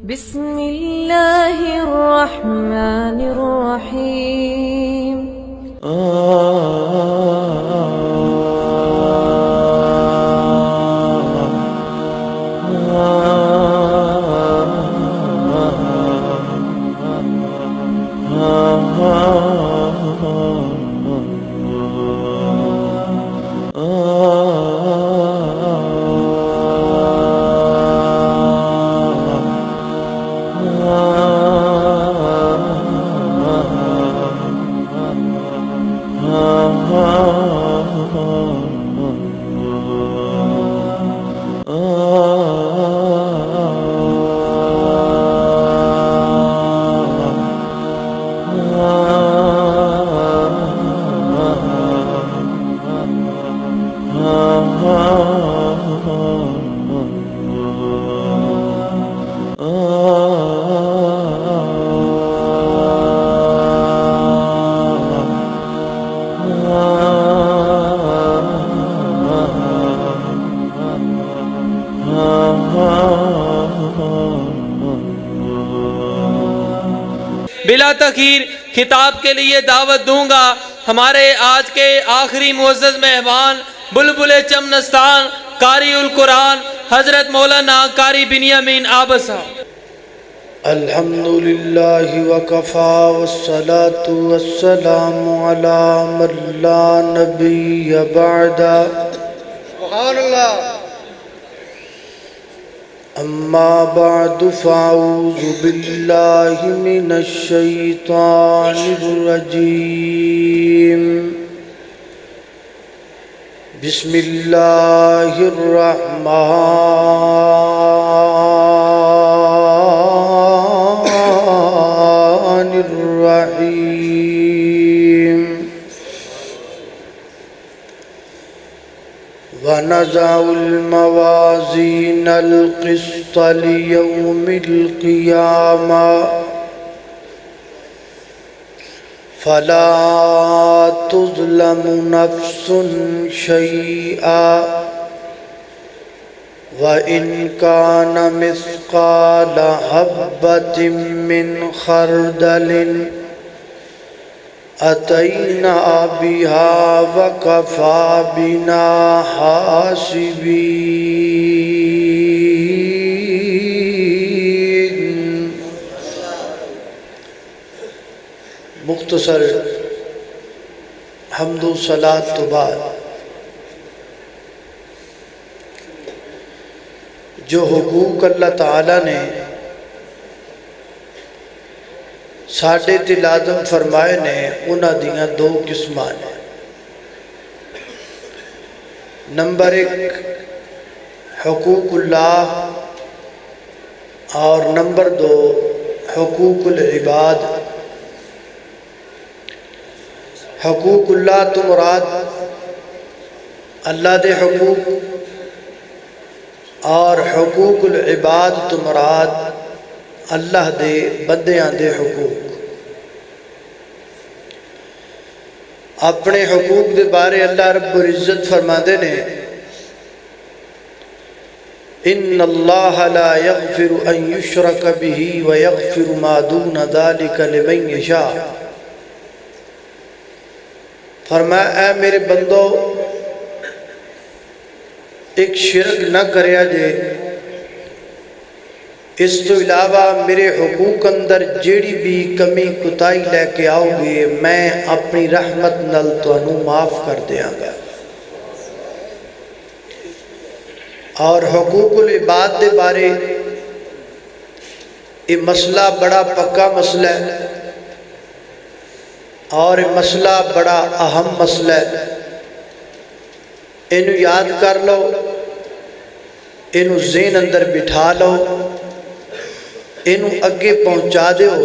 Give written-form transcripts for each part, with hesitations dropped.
بسم الله الرحمن الرحيم. بلا تاخیر خطاب کے لیے دعوت دوں گا ہمارے آج کے آخری معزز مہمان بلبل چمنستان قاری القرآن حضرت مولانا قاری بنیامین عابد صاحب۔ الحمدللہ وکفا والصلاة والسلام علی من لا نبی بعد۔ سبحان اللہ۔ اما بعد فاعوذ باللہ من الشیطان الرجیم۔ بسم اللہ الرحمن الرحیم۔ وَنَضَعُ الْمَوَازِينَ الْقِسْطَ لِيَوْمِ الْقِيَامَةِ فَلَا تُظْلَمُ نَفْسٌ شَيْئًا وَإِنْ كَانَ مِثْقَالَ حَبَّةٍ مِّنْ خَرْدَلٍ أَتَيْنَا بِهَا وَكَفَى بِنَا حَاسِبِينَ۔ مختصر حمد و صلاۃ تو بعد جو حقوق اللہ تعالیٰ نے ساڈے تے لازم فرمائے نے انہاں دیاں دو قسماں نے۔ نمبر ایک حقوق اللہ اور نمبر دو حقوق العباد۔ حقوق اللہ تو مراد اللہ دے حقوق اور حقوق العباد تو مراد اللہ دے بندیاں دے حقوق۔ اپنے حقوق دے بارے اللہ رب العزت فرماندے نے ان اللہ لا یغفر ان یشرک بہ ویغفر ما دون ذلک لمن یشاء۔ فرمایا اے میرے بندو ایک شرک نہ کریا جے، اس تو علاوہ میرے حقوق اندر جیڑی بھی کمی کوتاہی لے کے آؤ گے میں اپنی رحمت نال تانوں معاف کر دیاں گا۔ اور حقوق العباد دے بارے یہ مسئلہ بڑا پکا مسئلہ ہے اور یہ مسئلہ بڑا اہم مسئلہ ہے۔ انہوں یاد کر لو، انہوں ذہن اندر بٹھا لو، انہوں اگے پہنچا دیو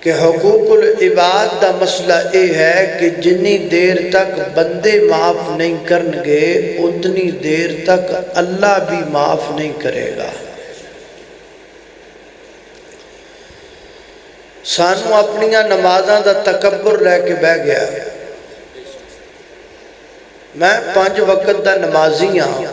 کہ حقوق العباد دا مسئلہ یہ ہے کہ جنی دیر تک بندے معاف نہیں کرنگے اتنی دیر تک اللہ بھی معاف نہیں کرے گا۔ سانو اپنیاں نمازاں دا تکبر لے کے بہ گیا۔ میں 5 وقت دا نمازی ہاں،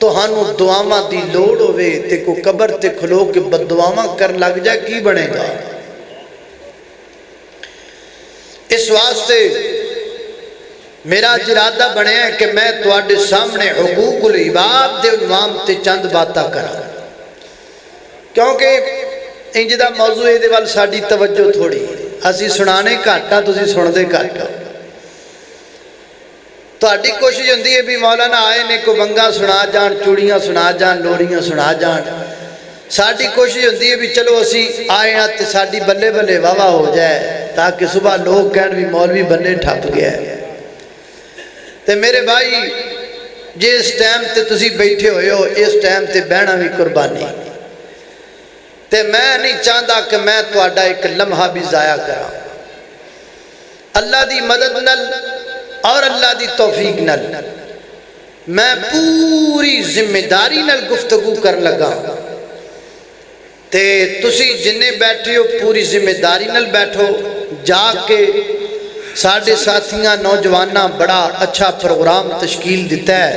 تہانوں دعاواں دی لوڑ ہوئے تے کو قبر تے کھلو کے بددعاواں کرن لگ جائے کی بنے گا؟ اس واسطے میرا ارادہ بنے ہے کہ میں تواڈے سامنے حقوق العباد دے عنوان تے چند باتاں کراں، کیونکہ انجدہ موضوع دے وال ساڈی توجہ تھوڑی، اسی سنانے گھاٹا تسی سن دے گھاٹا۔ تہاڈی کوشش ہوندی ہے بھی مولانا آئے نے کو بنگا سنا جان، چوڑیاں سنا جان، لوڑیاں سنا جان۔ ساڈی کوشش ہوندی ہے بھی چلو اسی آئے ہاں تے ساڈی بلے بلے واہ واہ ہو جائے، تاکہ صبح لوگ کہن بھی مولوی بلے ٹھپ گیا ہے۔ تے میرے بھائی جس ٹائم تے تسی بیٹھے ہوئے ہو، اس ٹائم تے بہنا بھی قربانی، تے میں نہیں چاہتا کہ میں تواڈا ایک لمحہ بھی ضائع کراں۔ اللہ دی مدد نل اور اللہ دی توفیق نل میں پوری ذمہ داری نل گفتگو کر لگا، تے تسی جنہیں بیٹھے ہو پوری ذمہ داری نل بیٹھو، جا کے ساڑھے ساتھیاں نوجوانہ بڑا اچھا پروگرام تشکیل دیتا ہے۔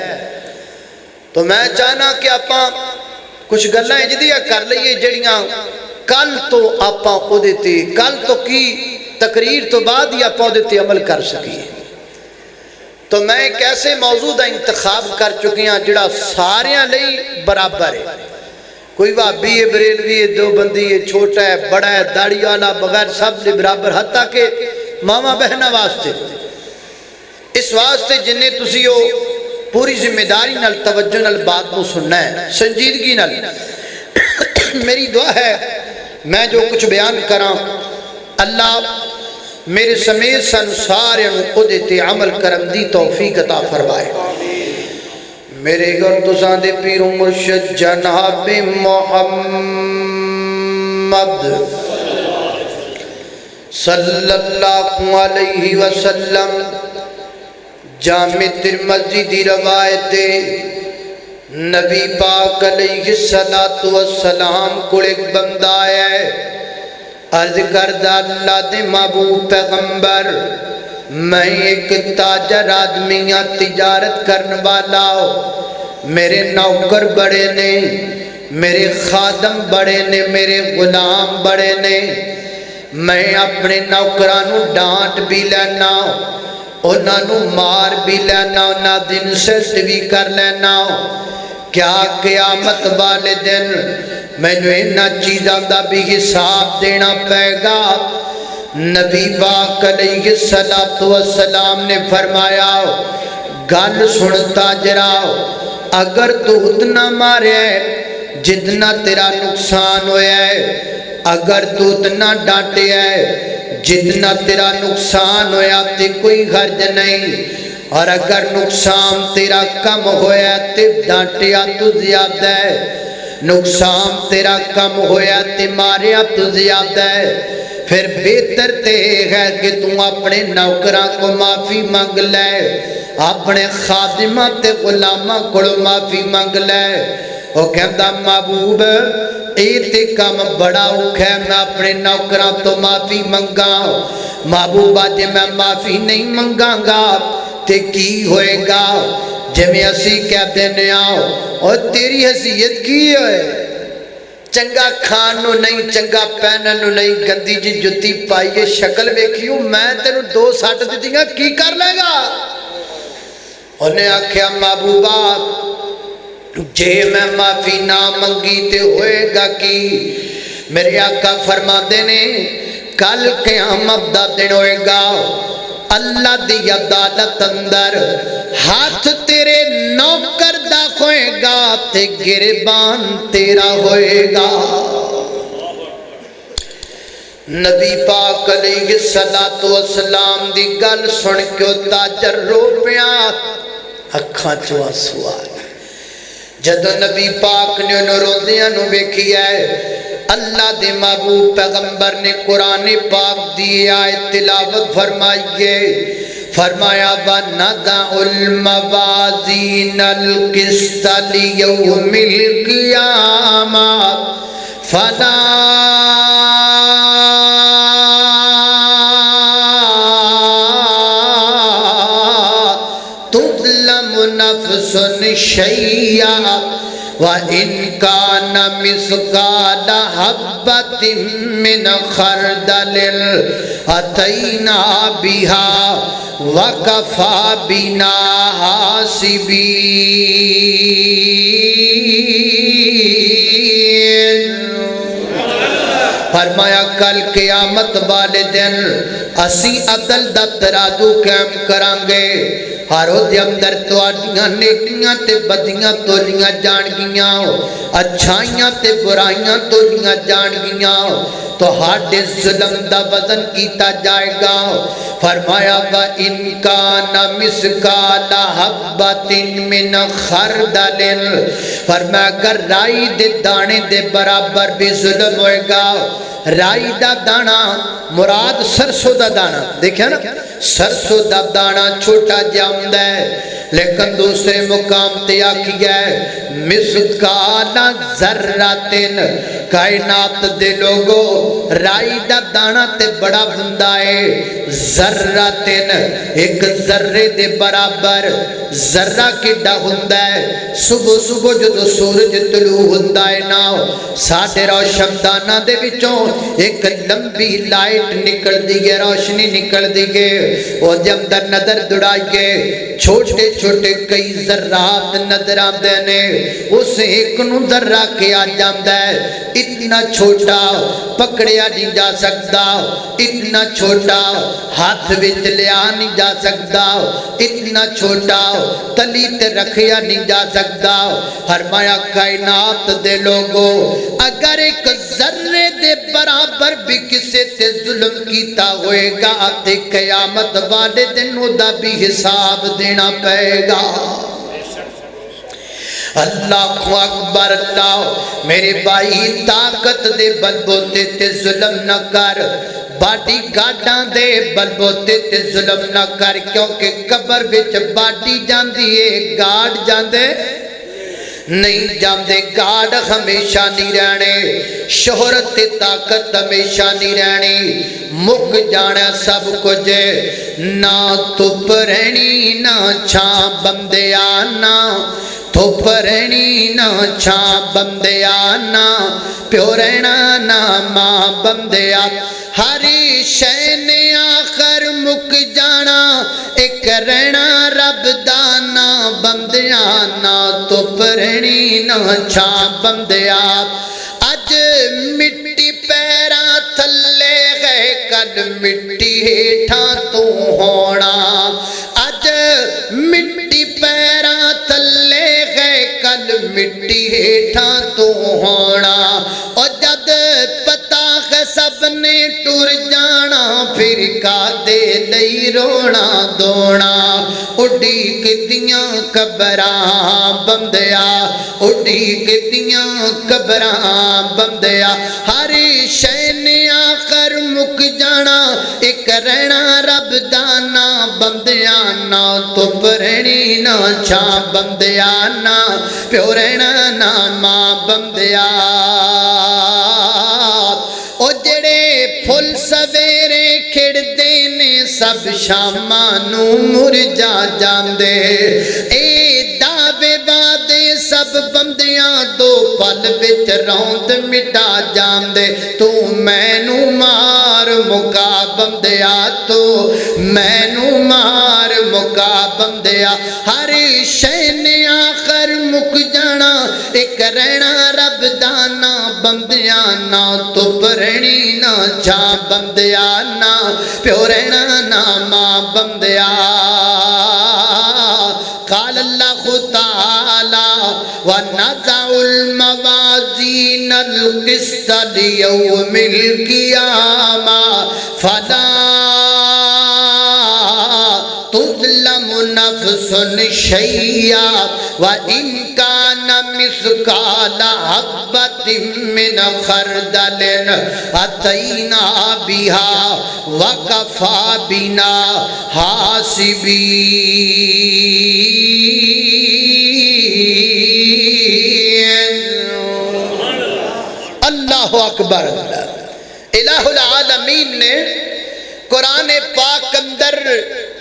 تو میں چاہنا کہ آپاں کچھ گلیں جدیاں کر لئیے جڑیاں کل تو آپاں او دیتے، کل تو کی تقریر تو بعد ہی آپاں او دیتے عمل کر سکیے۔ تو میں ایک ایسے موضوع دا انتخاب کر چکی ہیں جڑا ساریاں لئی برابر ہے، کوئی وہابی ہے، بریلوی ہے، دیوبندی ہے، چھوٹا ہے، بڑا ہے، داڑھی والا، بغیر سب لے برابر، حتیٰ کہ ماما بہنہ واسطے۔ اس واسطے جنہیں تسی ہو پوری ذمہ داری نال توجہ نال بات کو سننا ہے، سنجیدگی نال۔ میری دعا ہے میں جو کچھ بیان کراں اللہ میرے سمیت سن سارے خود تے عمل کرم دی توفیق عطا فرمائے۔ میرے گھر تساں دے پیر و مرشد جناب محمد صلی اللہ علیہ وسلم جامع ترمذی دی روایت نبی پاک علیہ السلام کو ایک بندہ ہے، عرض کردہ اللہ دے محبوب پیغمبر میں ایک تاجر آدمیاں تجارت کرنے والا ہوں، میرے نوکر بڑے نے، میرے خادم بڑے نے، میرے غلام بڑے نے، میں اپنے نوکرانوں ڈانٹ بھی لینا، انہوں مار بھی لینا، انہوں دن سست بھی کر لینا، کیا قیامت والے دن میں نے انہا چیزاں دا بھی حساب دینا پائے گا۔ نبی پاک علیہ السلام نے فرمایا گل سنتا جراؤ، اگر تو اتنا مارے ہے جتنا تیرا نقصان ہویا ہے، اگر تو اتنا ڈانٹے ہے جتنا تیرا نقصان ہویا تے کوئی غرض نہیں، اور اگر نقصان تیرا کم ہویا تے ڈانٹیا تو زیادہ ہے، نقصان تیرا کم ہویا تے ماریا تو زیادہ ہے، پھر بہتر تے ہے کہ تم اپنے نوکران کو معافی مانگ لے، اپنے خادمہ تے غلامہ کو معافی مانگ لے۔ وہ کہتا محبوب ایتے کام بڑا اوکھ ہے، میں اپنے نوکران تو معافی مانگا، محبوبہ جے میں معافی نہیں مانگاں گا تے کی ہوئے گا؟ جمیں اسی کہہ دینے آؤ اور تیری حیثیت کی ہے؟ چنگا کھانو نہیں، چنگا پہننو نہیں، گندی جی جتی پائیے شکل ویکھیوں میں تینوں 2 ساٹھ دیتی گا کی کر لے گا؟ انہیں آکھیا محبوبہ جے میں معافی نہ منگی تے ہوئے گا کی؟ میرے آقا فرما دینے کل قیامت دا دن ہوئے گا، اللہ دی عدالت اندر ہاتھ تیرے نوکر دا ہوئے گا تے گربان تیرا ہوئے گا۔ نبی پاک علیہ السلام دی گل سن کے تاجر رو پیا، اکھاں چو آنسو آئے۔ جدو نبی پاک نے انہوں روندیاں نو بیکھیا ہے، اللہ دے محبوب پیغمبر نے قرآن پاک دی آیت تلاوت فرمائیے، فرمایا وَنَضَعُ الْمَوَازِينَ الْقِسْطَ لِيَوْمِ الْقِيَامَةِ فَلَا تُظْلَمُ نَفْسٌ شَيْئًا شَيْئًا وَإِنْ كَانَ مِثْقَالَ حَبَّةٍ مِّنْ خَرْدَلٍ أَتَيْنَا بِهَا وَكَفَى بِنَا حَاسِبِينَ۔ فرمایا کل قیامت والے دن اسی عدل دا ترازو قائم کرانگے، ہر دے اندر تواڈیاں نیکیاں تے بدیاں تولیاں جان گیاں، اچھائیاں تے برائیاں تولیاں جان گیاں، تو ہاڈے ظلم دا وزن کیتا جائے گا۔ فرمایا وَإِنْ كَانَ مِثْقَالَ حَبَّةٍ مِّنْ خَرْدَلٍ، فرمایا اگر رائی دے دانے دے برابر بھی ظلم ہوئے گا، رائی دا دانا مراد سرسو دا دانا، دیکھیں نا سرسو دا دانا چھوٹا جامد ہے، لیکن دوسرے مقام تے آکھیا ہے مثقال ذراتن، کائنات دے لوگو رائی دا دانا تے بڑا بندہ ہے، ذراتن ایک ذرے دے برابر، ذرہ کڈا ہندہ ہے، صبح صبح جو سورج طلوع ہندہ ہے نا، ساڑھے روشن دانا دے بچوں ایک لمبی لائٹ نکل دیگے، روشنی نکل دیگے، اور جب در نظر دڑائیے چھوٹے چھوٹے کئی ذرات نظر آمدے نے، اسے ایک نو ذرہ کیا جامدہ ہے، اتنا چھوٹا پکڑیا نہیں جا سکتا، اتنا چھوٹا ہاتھ وچ لیا نہیں جا سکتا، اتنا چھوٹا تلی تے رکھیا نہیں جا سکتا۔ فرمایا کائنات دے لوگوں اگر ایک ذرے دے برابر بھی کسے تے ظلم کیتا ہوئے گا تے قیامت والے دن دا بھی حساب دینا پائے گا۔ اللہ اکبر اللہ، میرے بھائی طاقت دے بلبوتے تے ظلم نہ کر، باڈی گاڑاں دے بلبوتے تے ظلم نہ کر، کیونکہ قبر وچ باڈی جاندی ہے گاڑ جاندے نہیں جاندے، گاڑ ہمیشہ نہیں رہنے، شہرت تے طاقت ہمیشہ نہیں رہنی، مک جانا سب کچھ، نہ تپ رہنی نہ چھاں بندیا، نہ تھوپ رہنی نہ چھاں بندیا، نہ پیو رہنا نہ ماں بندیا، ہری شے نے آخر مک جانا، ایک رہنا رب دانا بندیا، نہ تھوپ رہنی نہ چھاں بندیا۔ اج مٹی پیراں تھلے گئے کل مٹی ہیٹھاں تو ہونا، اج مٹی پیراں تھلے گئے کل مٹی ہیٹھاں تو ہونا، اور جد پتا ہے سب نے ٹر جانا، پھر کا دے لئی رونا دونا، اڈی کتیاں قبراں بندیا، اڈی کتیاں قبراں بندیا، ہر شے نے آخر مک جانا، ایک رہنا رب دانا بندیا، نہ تپ رہنی نہ چھاں بندیا، نہ پیو رہنا نہ ماں بندیا۔ او جڑے پھل سویرے کھڑ دینے سب شامانو مرجا جاندے، اے دعوے وعدے سب بندیاں دو پل وچ روند مٹا جاندے، تو مینو مار مکا بندیا، تو مینو مار مکا بندیا، ہر شے نے آخر مک جانا، ایک رہنا رب دانا بندیا، نہ تپ رہنی نہ چھاں بندیا، نہ پیو رہنا نہ ماں بندیا۔ قال اللہ تعالی وَنَضَعُ الْمَوَازِينَ الْقِسْطَ لِيَوْمِ الْقِيَامَةِ فَلَا تُظْلَمُ نَفْسٌ شَيْئًا وَإِنْ كَانَ مِثْقَالَ حَبَّةٍ مِّنْ خَرْدَلٍ أَتَيْنَا بِهَا وَكَفَى بِنَا حَاسِبِينَ۔ اللہ اکبر۔ الہ العالمین نے قرآن پاک اندر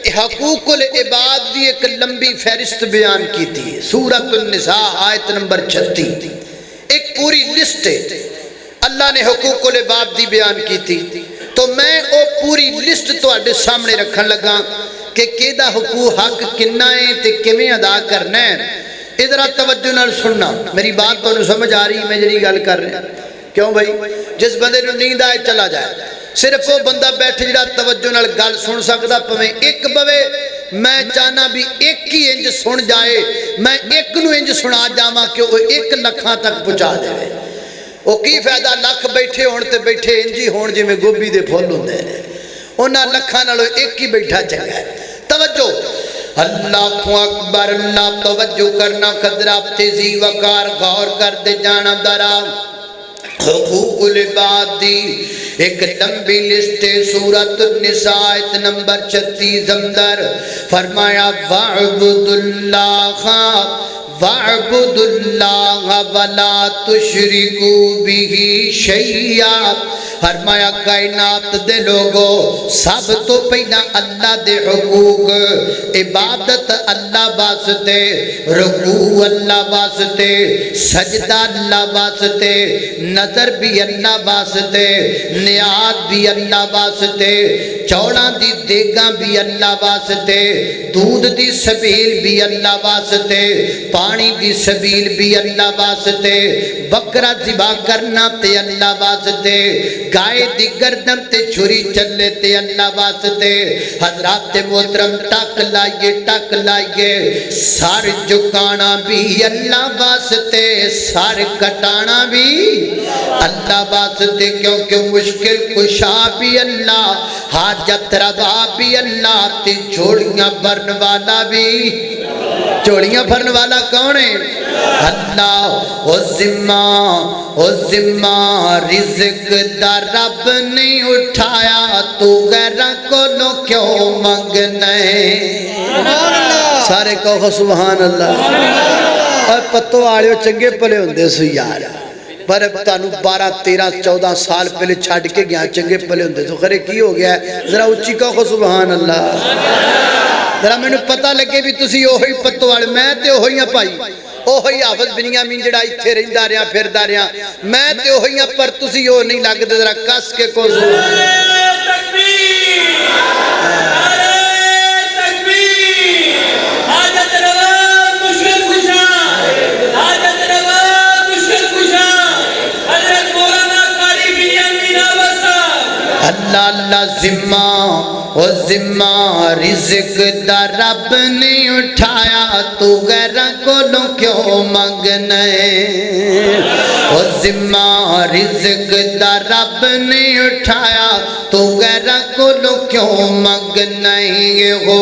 حقوق العباد دی ایک لمبی فہرست بیان کی تھی، سورۃ النساء آیت نمبر 36، ایک پوری لسٹ ہے اللہ نے حقوق العباد دی بیان کی تھی۔ تو میں وہ پوری لسٹ تواڈے سامنے رکھن لگا کہ کیدا حقوق حق کنا ہے تے کیویں ادا کرنا ہے۔ ادھر توجہ نال سننا، میری بات تو سمجھ آ رہی میں جڑی گل کر رہا کیوں بھائی؟ جس بندے نو نیند آئے چلا جائے، صرف وہ بندہ بیٹھے جڑا توجہ نال گل سن سکدا، پویں ایک بوے، میں چاہنا بھی ایک ہی انج سن جائے، میں ایک نو انج سنا جاواں کہ وہ 1 لکھاں تک پہنچا دے۔ وہ کی فائدہ لکھ بیٹھے ہون تے بیٹھے انجی ہون جی میں گوبھی دے پھول ہوندے ہیں، انہاں لکھاں نالوں ایک ہی بیٹھا چنگا ہے۔ توجہ، اللہ اکبر، اللہ توجہ کرنا، قدرہ تیزی وقار غور کر دے جانا درا۔ حقوق العباد دی ایک لمبی لسٹ سورۃ النساء آیت نمبر 36 اندر فرمایا وَاعْبُدُ اللَّهَ وَاعْبُدُ اللَّهَ وَلَا تُشْرِكُوا بِهِ شَيْئًا۔ فرمایا کائنات دے لوگو، سب تو پہلا اللہ دے حقوق، عبادت اللہ واسطے، رکوع اللہ واسطے، سجدہ اللہ واسطے، نظر بھی اللہ واسطے، نیات بھی اللہ واسطے، چوڑاں دی دیگاں بھی اللہ واسطے، دودھ دی سبیل بھی اللہ واسطے، پانی دی سبیل بھی اللہ واسطے، بکرا ذبح کرنا تے اللہ واسطے، گائے دی گردن تے چھری چلے تے اللہ واسطے۔ حضرات محترم ٹک لائیے، سار جھکانا بھی اللہ واسطے، سار کٹانا بھی اللہ واسطے، کیونکہ مشکل کشا بھی اللہ، حاجت روا بھی اللہ، تے جھوڑیاں بھرن والا بھی۔ جھوڑیاں بھرن والا کون ہے؟ اللہ۔ او ذمہ رزق دا رب نے اٹھایا، تو غیرہ کو لو کیوں منگنا ہے؟ سارے کہو سبحان اللہ۔ اور پتو آڑیو چنگے پلے ہوندے سو یار، پر تانو 12 13 14 سال پہلے چھاڑ کے گیا چنگے پلے ہوندے تو خرے کی ہو گیا ہے؟ ذرا اچھی کہو سبحان اللہ، ذرا میں نے پتہ لگے بھی تسی اوہی پتو آڑے، میں تے اوہی پائی، اوہی حافظ بنیامین جڑا ایتھے رہندا رہیا پھردا رہیا، میں تے اوہی پر تسی او نہیں لگدے، ذرا کس کے کو سبحان اللہ اللہ۔ ذمہ رزق دا رب نے اٹھایا، تو غیرہ کو لو کیوں منگنا ہے؟ ذمہ رزق دا رب نے اٹھایا، تو غیرہ کو لو کیوں منگنا ہے؟ ہو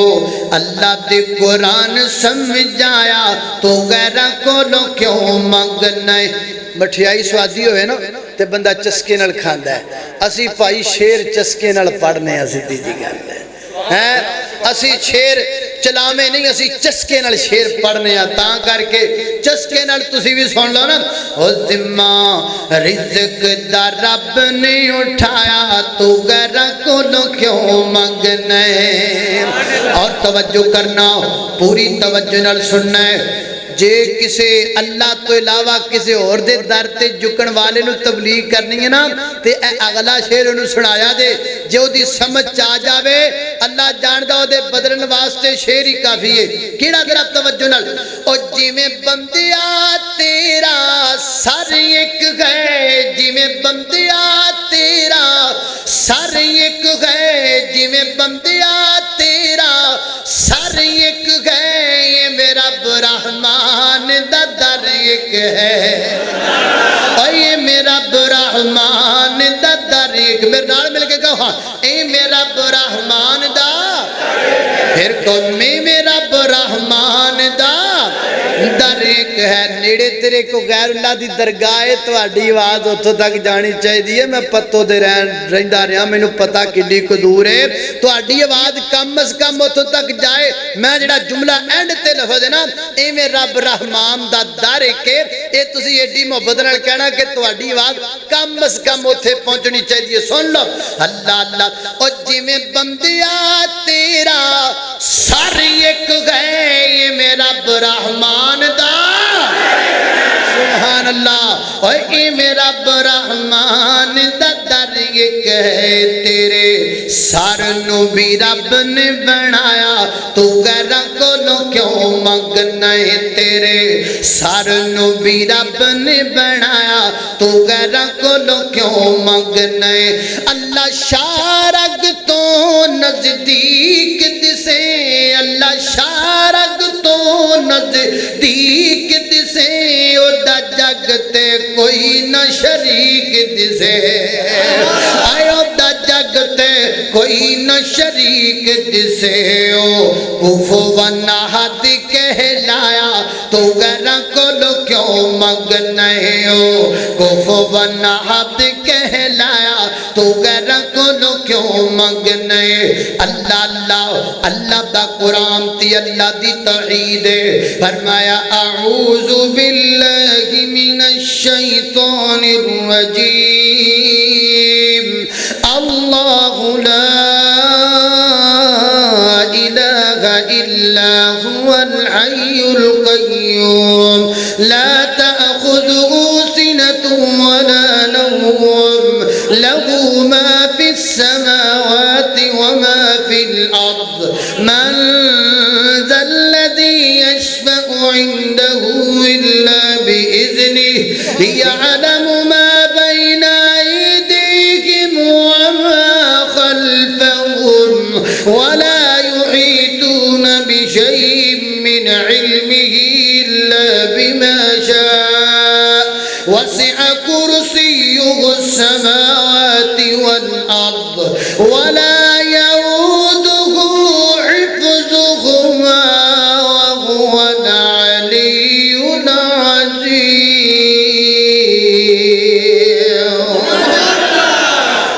اللہ دے قرآن سمجھایا، تو غیرہ کو لو کیوں منگنا ہے؟ مٹھیائی سوادی ہوئے نا تے بندہ چسکے نال کھاندا ہے، اسی پائی شیر چسکے نال پڑھنے اسی دیجی گل ہے، اسی شیر چلامے نہیں، اسی چسکے نال شیر پڑھنے تاں کر کے چسکے نال تسی بھی سن لو نا۔ او ذمہ رزق دا رب نے اٹھایا، تو غیرہ کو لو کیوں منگنا ہے؟ اور توجہ کرنا، پوری توجہ نال سننا ہے۔ جے کسے اللہ تو علاوہ کسے اور دے در تے جھکن والے نو تبلیغ کرنی ہے نا تے اے اگلا شعر انہوں سنایا دے، جے او دی سمجھ چاہ جاوے اللہ جاندہ او دے بدلن واسطے شعر ہی کافی ہے۔ کیڑا ذرا توجہ نال، او جی میں بندیا تیرا سر ایک ہے، جی میں بندیا تیرا سر ایک ہے، جی میں بندیا تیرا سر ایک ہے، یہ میرا رحمان دا در ایک ہے، اور یہ میرا رحمان دا در ایک، میرے نال مل کے کہو اے میرا رحمان دا، پھر کون میں میرا رحمان دا در ایک ہے نیڑے تیرے کو غیر اللہ دی درگاہ ہے تہاڈی آواز اتھوں تک جانی چاہیے میں پتو دے رہندا رہا مینوں پتہ کڈی کو دور ہے تہاڈی آواز کم از کم اتھوں تک جائے میں جڑا جملہ اینڈ تے لفظ ہے نا ایویں رب رحمان دا در ہے کہ اے تسی ایڈی محبت نال کہنا کہ تہاڈی آواز کم از کم اوتھے پہنچنی چاہیے سن لو اللہ اللہ او جویں بندیا تیرا سر ایک گئے میرا رب رحمان دا سبحان اللہ اے میرا رب رحمان دا در ایک ہے تیرے سر نو بھی رب نے بنایا تو غیراں کولوں کیوں منگنا ہے تیرے سر نو بھی رب نے بنایا تو غیراں کولوں کیوں منگنا ہے اللہ شارگ تو نزدیک دسے اللہ شارگ تو نزدیک دسے او دا جگتے کوئی نہ شریک دسے آئے او دا جگتے کوئی نہ شریک دسے او کفوان احد کہلایا تو غیراں کولوں کیوں منگنا ہے او کفوان احد کہلایا تو غیراں کولوں کیوں منگنا ہے اللہ اللہ اللہ دا قرآن تی اللہ دی توحید فرمایا اعوذ باللہ من الشیطان الرجیم اللہ لا الہ الا هو الحی القیوم لا تأخذه سنة ولا نوم له ما في السماوات وما في الأرض من ذا الذي يشفع عنده إلا بإذنه يعلم ما بين أيديهم وما خلفهم ولا يحيطون بشيء من علمه إلا بما شاء وسع كرسيه السماوات والأرض ولا يؤوده حفظهما وهو العلي العظيم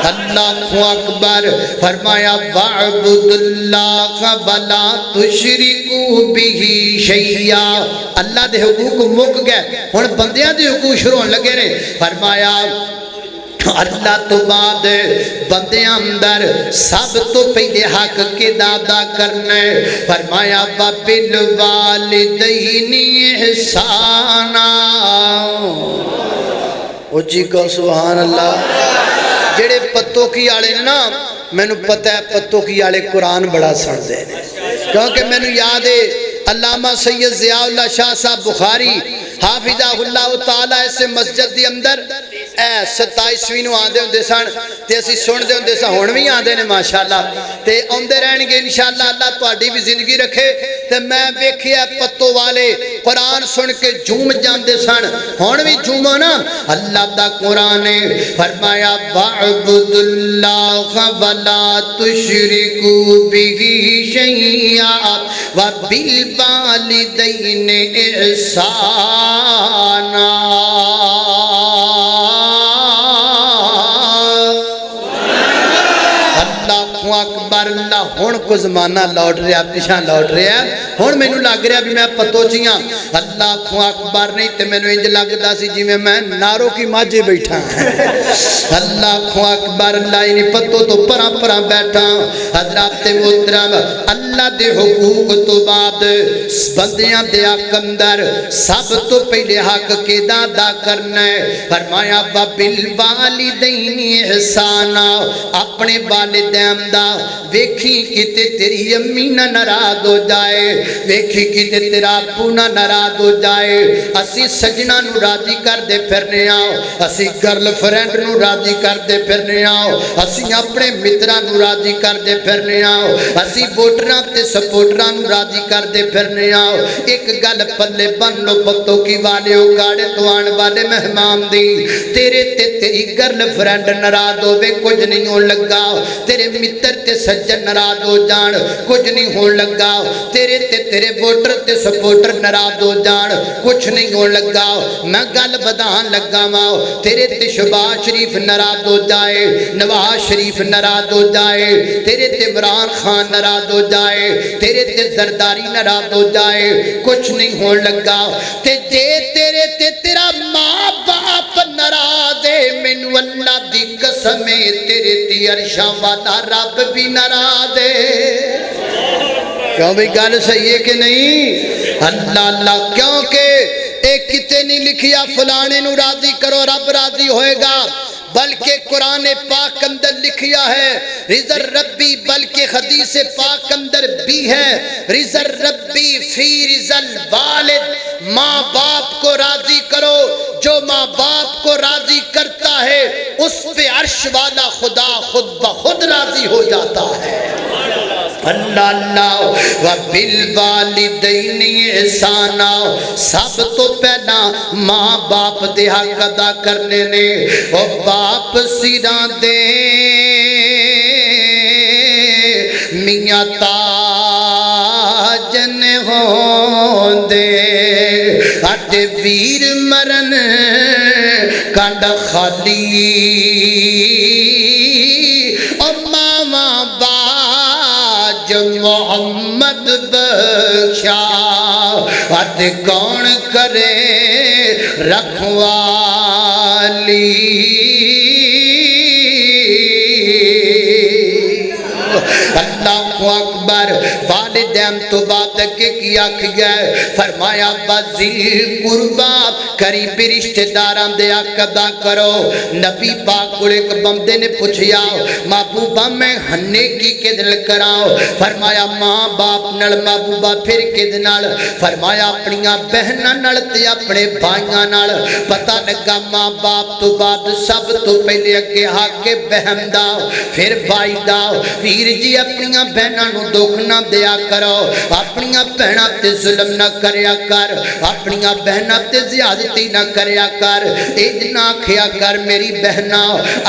اللہ اکبر فرمایا وَاعْبُدُ اللَّهَ وَلَا تُشْرِكُوا بِهِ شَيْئًا اللہ دے حقوق مک گئے ہن بندیاں دے حقوق شروع ہون لگے نے فرمایا اللہ تو بعد بندیاں اندر سب تو پہلے حق کے دادا کرنے فرمایا وَبِالْوَالِدَيْنِ احسانا اچھی کو سبحان اللہ جڑے پتوں کی آلے نا میں نے پتہ ہے پتوں کی آلے قرآن بڑا سن دے کیونکہ میں نے یاد ہے علامہ سید ضیاء اللہ شاہ صاحب بخاری حافظہ اللہ تعالیٰ ایسے مسجد دی اندر 27ویں نو آندے ہوندے سن تے اسی سن دے ہوندے سن ہن وی آندے نے ماشاءاللہ تے اوندے رہن گے انشاءاللہ اللہ تہاڈی بھی زندگی رکھے تے میں ویکھیا پتو والے قرآن سن کے جھوم جاندے سن ہن وی جھومو نا اللہ دا قرآن نے فرمایا وَاعْبُدُ اللَّهَ وَلَا تُشْرِكُوا بِهِ شَيْئًا وَبِالْوَالِدَيْنِ احسانا اکبر اللہ ہون کو زمانہ لوٹ رہا پیشاں لوٹ رہا ہون میں نو لگ رہا بھی میں پتو چیاں اللہ کو اکبر نہیں تے میں نو انج لگدا سی جی میں نارو کی ماجے بیٹھا اللہ کو اکبر اللہ انہی پتو تو پرا پرا بیٹھا حضرات محترم اللہ دے حقوق تو بعد بندیاں دے حق اندر سب تو پہلے حق کے ادا کرنا ہے فرمایا وَبِالْوَالِدَيْنِ احسانا اپنے والدین دا ویکھی کتے تیری امی نہ ناراض ہو جائے ویکھی کتے تیرا ابو نہ ناراض ہو جائے اسی سجنا نو راضی کر دے پھرنے آؤ اسی گرل فرینڈ نو راضی کر دے پھرنے آؤ اسی اپنے مترا نو راضی کر دے پھرنے آؤ اسی ووٹراں تے سپورٹراں نو راضی کر دے پھرنے آؤ ایک گل پلے بن لو پتو کی والے ہو گاڑے تو آن والے مہمان دی تیرے تے تیری گرل فرینڈ ناراض ہوے کچھ نہیں ہو لگا تیرے متر تے سجن ناراض ہو جان کچھ نہیں ہون لگا تیرے تے تیرے ووٹر تے سپورٹر ناراض ہو جان کچھ نہیں ہون لگا میں گل بدان لگا وا تیرے تے شہباز شریف ناراض ہو جائے نواز شریف ناراض ہو جائے تیرے تے عمران خان ناراض ہو جائے تیرے تے زرداری ناراض ہو جائے کچھ نہیں ہون لگا تے جے تیرے تے تیرا ماں باپ ناراض ہے مینوں اللہ دی قسم ہے تیرے تے عرشاں والا رب بھی ناراض ہے کیوں بھئی گل صحیح ہے کہ نہیں اللہ اللہ کیونکہ ایک کتے نہیں لکھیا فلانے نو راضی کرو رب راضی ہوئے گا بلکہ قرآن پاک اندر لکھیا ہے رضا ربی بلکہ حدیث پاک اندر بھی ہے رضا ربی فی رضا الوالد ماں باپ کو راضی کرو جو ماں باپ کو راضی کرتا ہے اس پہ عرش والا خدا خود بخود راضی ہو جاتا ہے اللہ اللہ وَبِالْوَالِدَيْنِ احسانا سب تو پہلا ماں باپ دے حق ادا کرنے نے او باپ سیران دے میاں تاجن ہون دے اٹ ویر مرن کانڈ خالی او ماما باج محمد بخشا اٹ کون کرے رکھوالی اللہ اکبر والدین تو بات کے کیا کیا فرمایا وزیر قربا قریبی رشتہ داران دے ادا کرو نبی پاک کو ایک بندے نے پوچھیا محبوبہ میں ہنے کی کدل کراؤ فرمایا ماں باپ نل محبوبہ پھر کدنال فرمایا اپنیاں بہناں نل تے اپنے بھائیاں نل پتہ لگا ماں باپ تو بعد سب تو پہلے اگے حق کے بہن دا پھر بھائی دا ویر جی اپنیاں بہناں نو دکھ نہ دیا کرو اپنیاں بہناں تے ظلم نہ کریا کر اپنیاں بہناں تے زیادتی نہ کریا کر نہ کھیا کر میری بہنا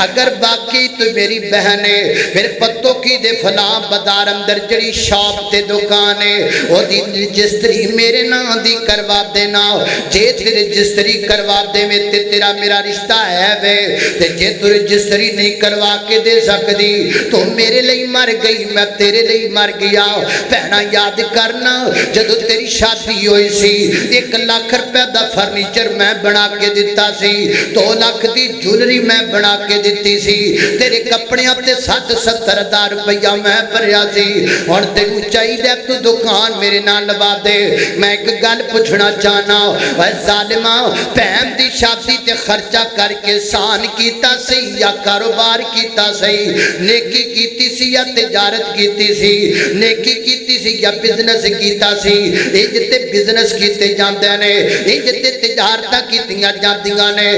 اگر باقی تو میری بہن ہے پھر پتوں کی دے فلاں بازار اندر جڑی شاپ تے دکان ہے او دی رجسٹری میرے نام دی کروا دینا جے تے رجسٹری کروا دے میں تے تیرا میرا رشتہ ہے وے تے جے تو رجسٹری نہیں کروا کے دے سکدی تو میرے لئی مر گئی میں تیرے لئی مر گیا پہنا یاد کرنا جدو تیری شادی ہوئی سی 1 لاکھ روپے دا فرنیچر میں بنا کے دیتا سی 2 لاکھ دی جولری میں بنا کے دیتی سی تیرے کپڑیاں تے 60-70 روپیہ میں بھریا سی اور تینوں چاہیے تو دکان میرے نال لوا دے میں ایک گل پوچھنا چاہنا اے ظالما بہن دی شادی تے خرچہ کر کے سان کیتا سی یا کاروبار کیتا سی نیکی کیتی سی یا تجارت کیتی سی نیکی کیتی سی یا بزنس کیتا سی جتے بزنس کیتے جاندے نے جتے تجارتاں کیتیاں جاندیاں نے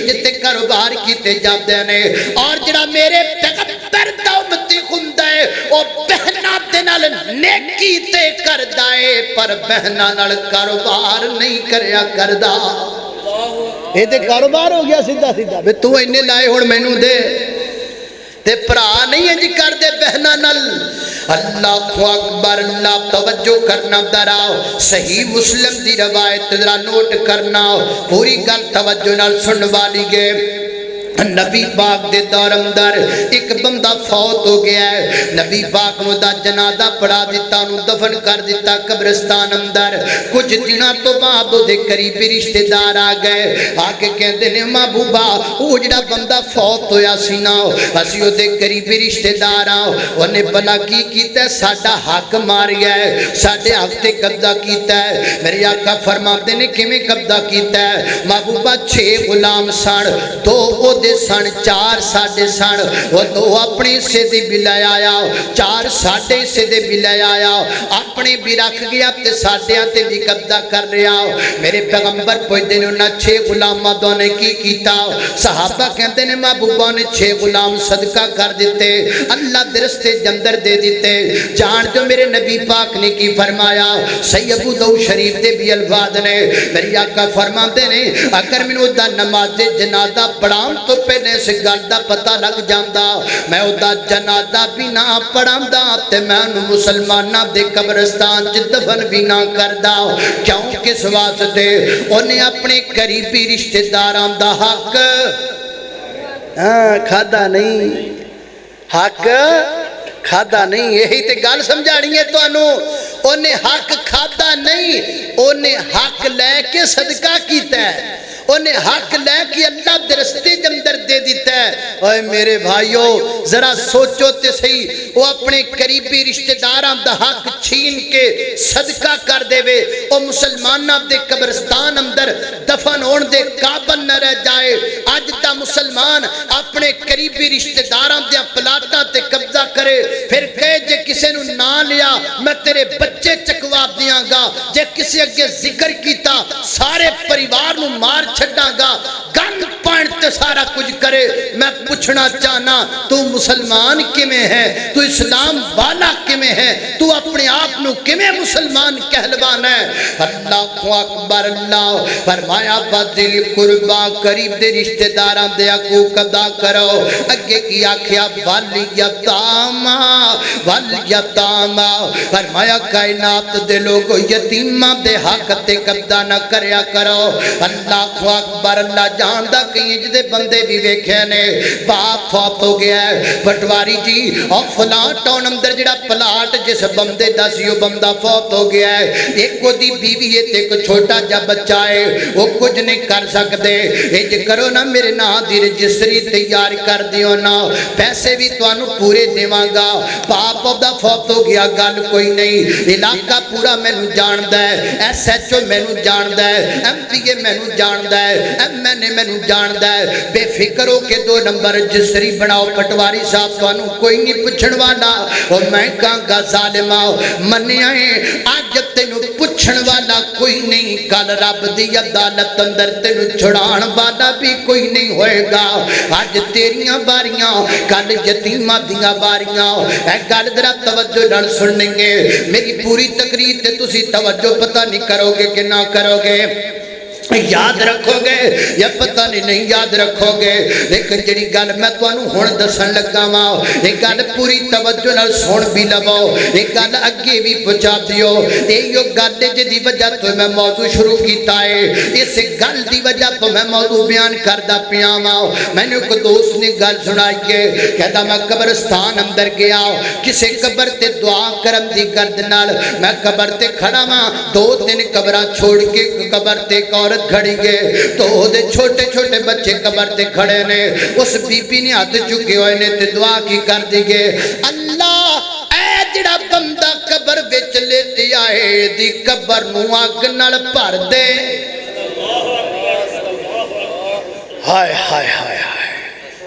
جتے کاروبار کیتے جاندے نے اور جڑا میرے پیغمبر دا امتی ہوندا ہے او بہناں دے نال نیکی تے کردا ہے پر بہناں نال کاروبار نہیں کریا کردا اے تے کاروبار ہو گیا سیدھا سیدھا بے تو اینے لائے ہن مینوں دے تے پرا نہیں ہے جی کر دے بہنا نل اللہ اکبر اللہ توجہ کرنا دراؤ صحیح مسلم دی روایت ذرا نوٹ کرنا پوری گل توجہ نال سن والی گے نبی پاک دے دور اندر ایک بندہ فوت ہو گیا ہے نبی پاک نو دا جنازہ پڑھا دیتا نو دفن کر دیتا قبرستان اندر کچھ دنوں تو بعد دے قریبی رشتہ دار آ گئے آکے کہتے نے محبوبہ او جڑا بندہ فوت ہویا سی نا اسی او دے قریبی رشتہ دار اونے بلا کی کیتا ہے ساڈا حق ماریا ہے ساڈے حق تے قبضہ کیتا ہے میرے آقا فرماتے نے کیویں قبضہ کیتا ہے محبوبہ 6 غلام سن 2 او دے سن 4 ساڈے سن وہ 2 اپنے حصے دے بھی لے آیا 4 ساڈے حصے دے بھی لے آیا اپنے بھی رکھ گیا تے ساڈیاں تے بھی قبضہ کر رہا میرے پیغمبر پوچھتے نے انہاں 6 غلاماں دو نے کی کیتا صحابہ کہتے نے محبوبہ نے 6 غلام صدقہ کر دیتے اللہ دے رستے جندر دے دیتے جان جو میرے نبی پاک نے کی فرمایا صحیح ابو داؤد شریف دے بھی الفاظ نے میری آقا فرماتے نے اگر مینوں دا نماز جنازہ پڑھاؤں تو تو پہلے اس گل دا پتہ لگ جاندا میں اودا جنازہ بھی نہ پڑھاندا تے میں انہوں مسلماناں دے قبرستان چ دفن بھی نہ کردا کیوں کس واسطے انہیں اپنے قریبی رشتہ داراں دا حق کھادا نہیں حق کھادا نہیں یہی تے گل سمجھانی ہے تو انہیں حق کھادا نہیں انہیں حق لے کے صدقہ کیتا ہے انہیں حق لے کے اللہ دے رستے اندر دے دیتا ہے اوے میرے بھائیو ذرا سوچو تے صحیح وہ اپنے قریبی رشتہ داراں دا حق چھین کے صدقہ کر دے وے او مسلماناں دے قبرستان اندر دفن ہون دے قابل نہ رہ جائے اج دا مسلمان اپنے قریبی رشتہ داراں دے پلاٹاں تے قبضہ کرے پھر کہے جے کسے نو نہ لیا میں تیرے بچے چکوا دیاں گا جے کسے اگے ذکر کیتا سارے پریوار نو مار چھڑا گا گن پوائنٹ تے سارا کچھ کرے میں پوچھنا چاہنا تو مسلمان کیویں ہے تو اسلام والا کیویں ہے تو اپنے آپ نو کیویں مسلمان کہلوانا ہے اللہ اکبر اللہ فرمایا بذل قربا قریب دے رشتہ داراں دے حقوق ادا کرو اگے کی آکھیا والیتاما فرمایا کائنات دے لوگ یتیماں دے حق تے قبضہ نہ کریا کرو اللہ اکبر اللہ جاندا کئی دے بندے بھی ویکھے نے باپ فوت ہو گیا ہے پٹواری جی اور فلاں ٹاؤن اندر جڑا پلاٹ جس بندے دا سی وہ بندہ فوت ہو گیا ہے ایک کو دی بیوی ہے تے کو چھوٹا جا بچہ ہے وہ کچھ نہیں کر سکتے اج کرو نا میرے نا دی رجسٹری تیار کر دیو نا پیسے بھی توانو پورے دیواں گا باپ دا فوت ہو گیا گل کوئی نہیں علاقہ پورا مینوں جاندا ہے ایس ایچ او مینوں جاندا ہے ایم پی اے مینوں جاندا ہے ایم این اے مینوں جاندا ہے بے فکر ہو کے 2 نمبر رجسٹری بناؤ پٹواری صاحب توانو کوئی نہیں پوچھن والا اور میں کہاں گا ظالما منیا ہے اج تینوں پوچھن والا کوئی نہیں کل رب دی عدالت اندر تینوں چھڑان والا بھی کوئی نہیں ہوئے گا اج تیریاں باریاں کل یتیماں دیاں باریاں اے گل ذرا توجہ نال سنیں گے میری پوری تقریر تے تسی توجہ پتہ نہیں کرو گے کہ نہ کرو گے یاد رکھو گے یا پتہ نہیں یاد رکھو گے لیکن جڑی گل میں تانوں ہن دسن لگا وا اے گل پوری توجہ نال سن بھی لو اے گل اگے بھی پہنچا دیو ایو گل جدی وجہ تو میں موضوع شروع کیتا ہے اس گل دی وجہ تو میں موضوع بیان کردا پیا وا میں نے کوئی دوست نے گل سنائی ہے کہتا میں قبرستان اندر گیا کسے قبر تے دعا کرن دی گرد نال میں قبر تے کھڑا وا 2-3 قبراں چھوڑ کے قبر تے عورت کھڑی گئے تو دے چھوٹے چھوٹے بچے قبر تے کھڑے نے اس بی بی نے ہاتھ چکے ہوئے نے تے دعا کی کر دی گئے اللہ اے جڑا بندہ قبر وچ لیٹی آئے دی قبر نو اگ نال بھر دے ہائے ہائے ہائے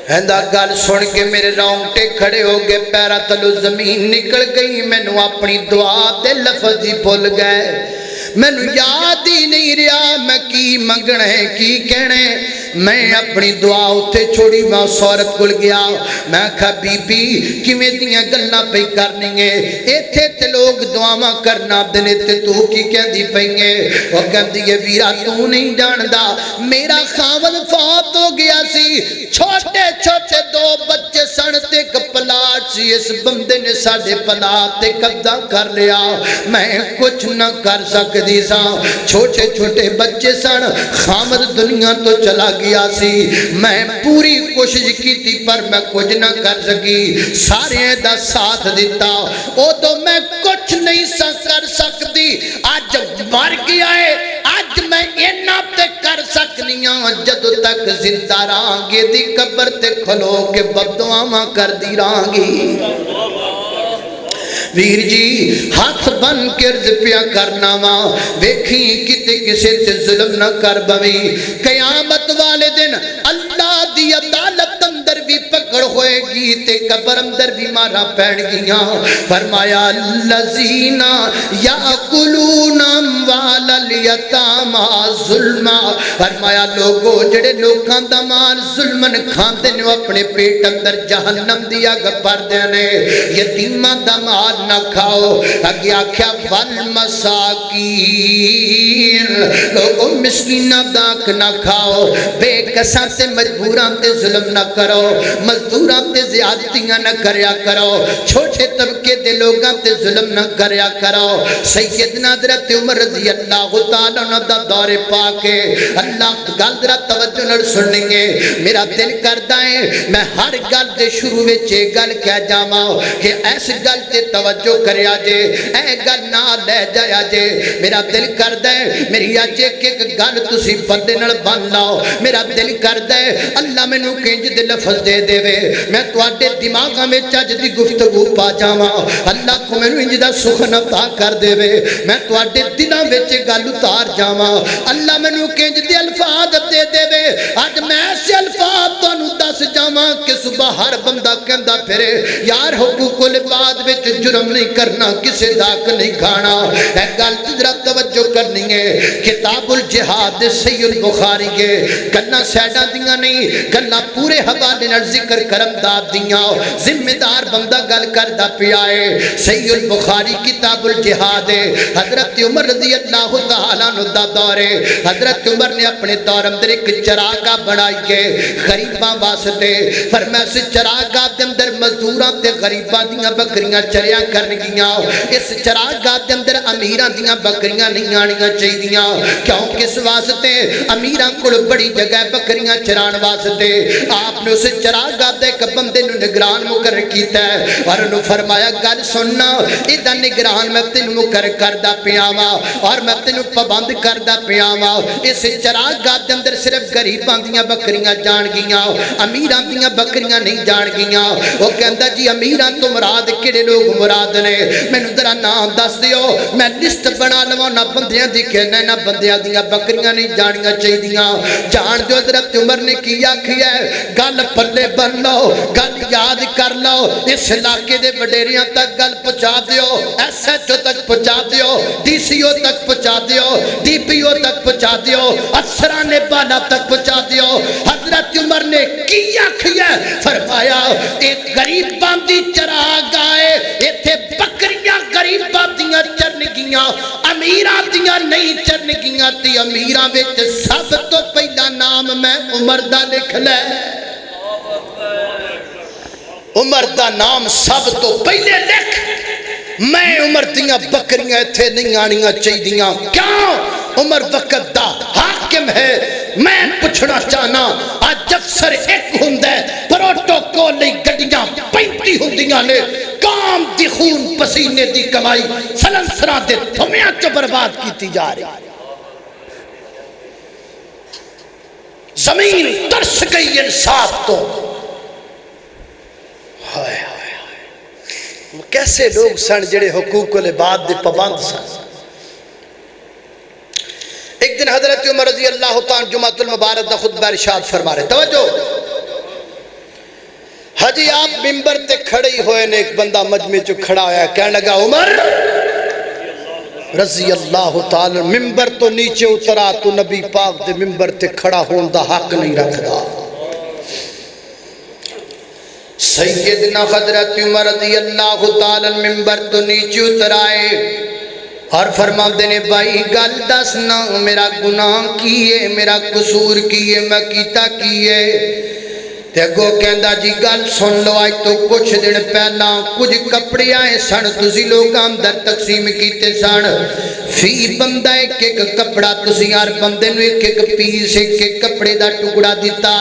ہندا گل سن کے میرے رونگٹے کھڑے ہو گئے پیرا تلو زمین نکل گئی مینوں اپنی دعا دے لفظ ہی بھول گئے مینوں یاد ہی نہیں رہا میں کی منگنا ہے کی کہنے میں اپنی دعا اتے چھوڑی میں اس عورت کول گیا میں کہا بی بی کیویں دیاں گلاں پئی کرنی ہے ایتھے تے لوگ دعاواں کرنا دنے تے تو کی کہندی پئی ہے او کہندی ہے ویرا تو نہیں جاندا میرا خاوند فوت ہو گیا سی چھوٹے چھوٹے 2 بچے سن تے ایک پلاٹ سی اس بندے نے ساڈے پلاٹ تے قبضہ کر لیا میں کچھ نہ کر سکدی سا چھوٹے چھوٹے بچے سن خاوند دنیا تو چلا گیا سی میں پوری کوشش کی تھی پر میں کچھ نہ کر سکی سارے دا ساتھ دیتا او تو میں کچھ نہیں کر سکتی آج مر گیا ہے آج میں اینا تے کر سکنیاں جدو تک زندہ رہانگے دی قبر تے کھلو کے بددعاواں کر دی رہانگی ویر جی ہاتھ بن کے عرض پیا کرنا ماں ویکھی کتے کسے تے ظلم نہ کر بوی قیامت والے دن اللہ دی عدالت اندر بھی پکڑ ہوئے گی تے قبر اندر بھی مارا پین گیاں فرمایا الذین یاکلون اموال الیتامی ظلما فرمایا لوگو جڑے لوکاں دا مال ظلمن کھاندے نے اپنے پیٹ اندر جہنم دی اگ بھردے نے یتیماں دا مال نہ کھاؤ اگے آکھیا والمساکین لوگو مسکیناں دا حق نہ کھاؤ بے کساں تے مجبوراں تے ظلم نہ کرو مزدوراں تے زیادتیاں نہ کریا کرو چھوٹے طبقے دے لوگاں تے ظلم نہ کریا کرو سیدنا حضرت عمر رضی اللہ تعالیٰ عنہ دا دور پا کے اللہ گل ذرا توجہ نال سنیں گے میرا دل کردا ہے میں ہر گل دے شروع وچ اے گل کہہ جاواں کہ اس گل تے توجہ کریا جے اے گل نہ لے جایا جے میرا دل کردا ہے میری اج ایک گل تسی بندے نال بن لاؤ میرا دل کردا ہے اللہ مینوں کنج دے لفظ دے دے میں تواڈے دماغاں وچ اج دی گفتگو پا جاواں اللہ کو مینوں انج دا سخن عطا کر دے میں تواڈے دلاں وچ گل اتار جاواں اللہ مینوں کنج دے الفاظ دے دے اج میں ایسے الفاظ تانوں دس جاواں کہ صبح ہر بندہ کہندا پھرے یار حقوق العباد وچ جرم نہیں کرنا کسے دا حق نہیں کھانا اے گل ذرا توجہ کرنی ہے کتاب الجہاد صحیح البخاری کے گلاں سیڈاں دیاں نہیں گلاں پورے حوالے نال ذکر کرم داد دیاں ذمہ دار بندہ گل کردا پیا ہے صحیح البخاری کتاب الجہاد حضرت عمر رضی اللہ تعالیٰ عنہ دا دور ہے حضرت عمر نے اپنے دور اندر ایک چراگاہ بنائی کے غریباں واسطے فرمایا اس چراگاہ دے اندر مزدوراں تے غریباں دیاں بکریاں چریا کرن گیاں اس چراگاہ دے اندر امیراں دیاں بکریاں نہیں آنیاں چاہیدیاں کیوں کس واسطے امیراں کول بڑی جگہ بکریاں چران واسطے آپ نے اس چراگاہ دے ایک بندے نو نگران مقرر کیتا ہے اور انہوں فرمایا گل سننا ایدہ نگران میں تینوں مقرر کردہ پیاواں اور میں تینوں پابند کردہ پیاواں اس چراگاہ دے اندر صرف غریباں دیاں بکریاں جان گیاں امیراں دیاں بکریاں نہیں جان گیاں وہ کہندا جی امیراں تو مراد کیڑے لوگ مراد نے مینوں ذرا نام دس دیو میں لسٹ بنا لواں نہ بندیاں دی کہنا نہ بندیاں دیاں بکریاں نہیں جانیاں چاہیدیاں جان جو حضرت عمر نے کی آکھیا ہے گل پلے بن لو گل یاد کر لو اس علاقے دے وڈیریاں تک گل پہنچا دیو ایس ایچ او تک پہنچا دیو ڈی سی او تک پہنچا دیو ڈی پی او تک پہنچا دیو افسران بالا تک پہنچا دیو حضرت عمر نے کی آکھیا ہے فرمایا ایک غریب باندی چراگاہ ہے ایتھے بکریاں غریب باندیاں چرن گیاں امیراں دیاں نہیں چرن گیاں تے امیراں وچ سب تو پہلا نام میں عمر دا لکھ لے عمر دا نام سب تو پہلے لکھ میں عمر دیاں بکریاں ایتھے نہیں آنیاں چاہیدیاں کیوں عمر وقت دا حاکم ہے میں پوچھنا چاہنا آج افسر ایک ہندے پروٹوکول لئی گڈیاں 35 ہندیاں نے کام دی خون پسینے دی کمائی سلنسرا دے دھمیاں چو برباد کیتی جا رہی زمین ترس گئی انصاف تو کیسے لوگ سن جڑے حقوق العباد دے پابند سن ایک دن حضرت عمر رضی اللہ تعالیٰ جمعۃ المبارک دا خطبہ ارشاد فرما رہے توجہ حجی آپ ممبر تے کھڑے ہی ہوئے نے ایک بندہ مجمع چو کھڑا ہویا ہے کہنے لگا عمر رضی اللہ تعالیٰ ممبر تو نیچے اترا تو نبی پاک دے ممبر تے کھڑا ہون دا حق نہیں رکھ دا سیدنا حضرت عمر رضی اللہ تعالیٰ ممبر تو نیچے اترائے اور فرما دینے بھائی گل دسنا میرا گناہ کیے میرا قصور کیے میں کیتا کیے دیکھو کہندا جی گل سن لو آج تو کچھ دن پہلا کچھ کپڑے آئے سن تسی لوگ اندر تقسیم کیتے سن فی بندہ ایک کپڑا تسی ہر بندے نو ایک پیس ایک کپڑے دا ٹکڑا دیتا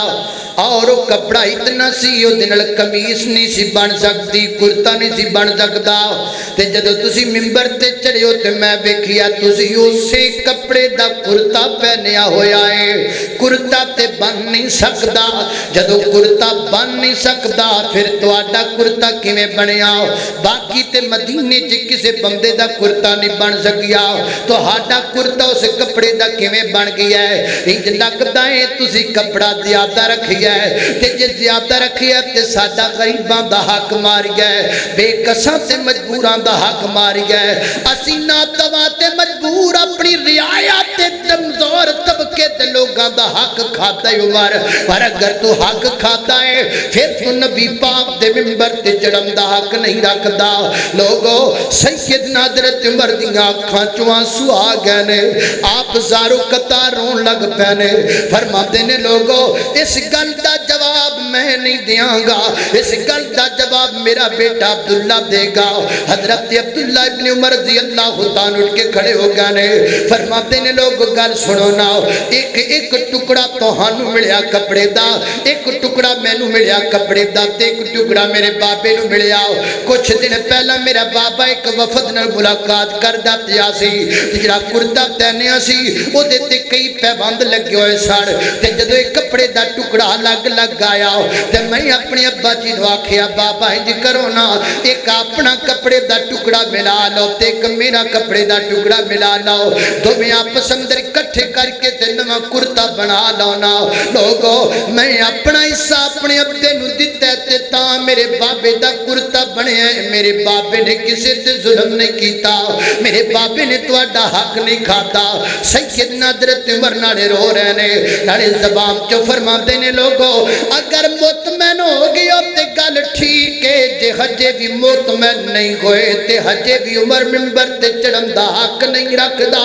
اور وہ کپڑا اتنا سی وہ دنال کمیس نہیں سی بن سکتی کرتا نہیں سی بن سکتا تے جدو تسی ممبر تے چڑھے ہو تے میں بیکھیا تسی اسے کپڑے دا کرتا پہنیا ہویا ہے کرتا تے بن نہیں سکتا جدو کرتا بن نہیں سکتا پھر تو آڈا کرتا کیویں بنیا باقی تے مدینے چ کسے بندے دا کرتا نہیں بن سکیا تو آڈا کرتا اس کپڑے دا کیویں بن گیا ہے انج لگدا ہے تسی کپڑا زیادہ رکھیا ہے تے جے زیادہ رکھیا تے ساڈا غریباں دا حق ماریا ہے بے کساں تے مجبوراں دا حق ماریا ہے اسی ناتواں تے مجبور اپنی رعایت تے کمزور طبقے تے لوگاں دا حق کھاتا ہے عمر پر اگر تو حق کھاتا ہے پھر تو نبی پاک دے منبر تے چڑھن دا حق نہیں رکھدا لوگو سیدنا حضرت عمر دیاں اکھاں چوں آنسو آ گئے نے آپ زارو قطار رون لگ پے نے فرماتے نے لوگو اس گل دا جواب میں نہیں دیاں گا اس گل دا جواب میرا بیٹا عبداللہ دے گا حضرت عبداللہ ابن عمر رضی اللہ تعالیٰ اٹھ کے کھڑے ہو گئے نے فرماتے نے لوگ گل سنو نا ایک ٹکڑا تہانوں ملیا کپڑے دا ایک ٹکڑا مینوں ملیا کپڑے دا تے ایک ٹکڑا میرے بابے نوں ملیا کچھ دن پہلا میرا بابا ایک وفد نال ملاقات کردا پیا سی جڑا کرتا پہنیا سی او دے تے کئی پیبند لگے ہوئے سن تے جدوں ایک کپڑے دا ٹکڑا لگ آیا تے میں اپنے ابا جی نوں آکھیا بابا انج کرو نا ایک اپنا کپڑے دا ٹکڑا ملا لو تے ایک میرا کپڑے دا ٹکڑا ملا لو دوویں آپس اندر اکٹھے کر کے تے نواں کرتا بنا لو نا لوگو میں اپنا حصہ اپنے ابے نوں دتا تے تاں میرے بابے دا کرتا بنیا میرے بابے نے کسے تے ظلم نہیں کیتا میرے بابے نے تہاڈا حق نہیں کھاتا سیدنا حضرت عمر نالے رو رہے نے نالے زبان چوں فرماندے نے لوگو اگر مطمئن ہو گیا تے گل ٹھیک ہے جے ہجے بھی مطمئن نہیں ہوئے تے ہجے بھی عمر منبر تے چڑھن دا حق نہیں رکھدا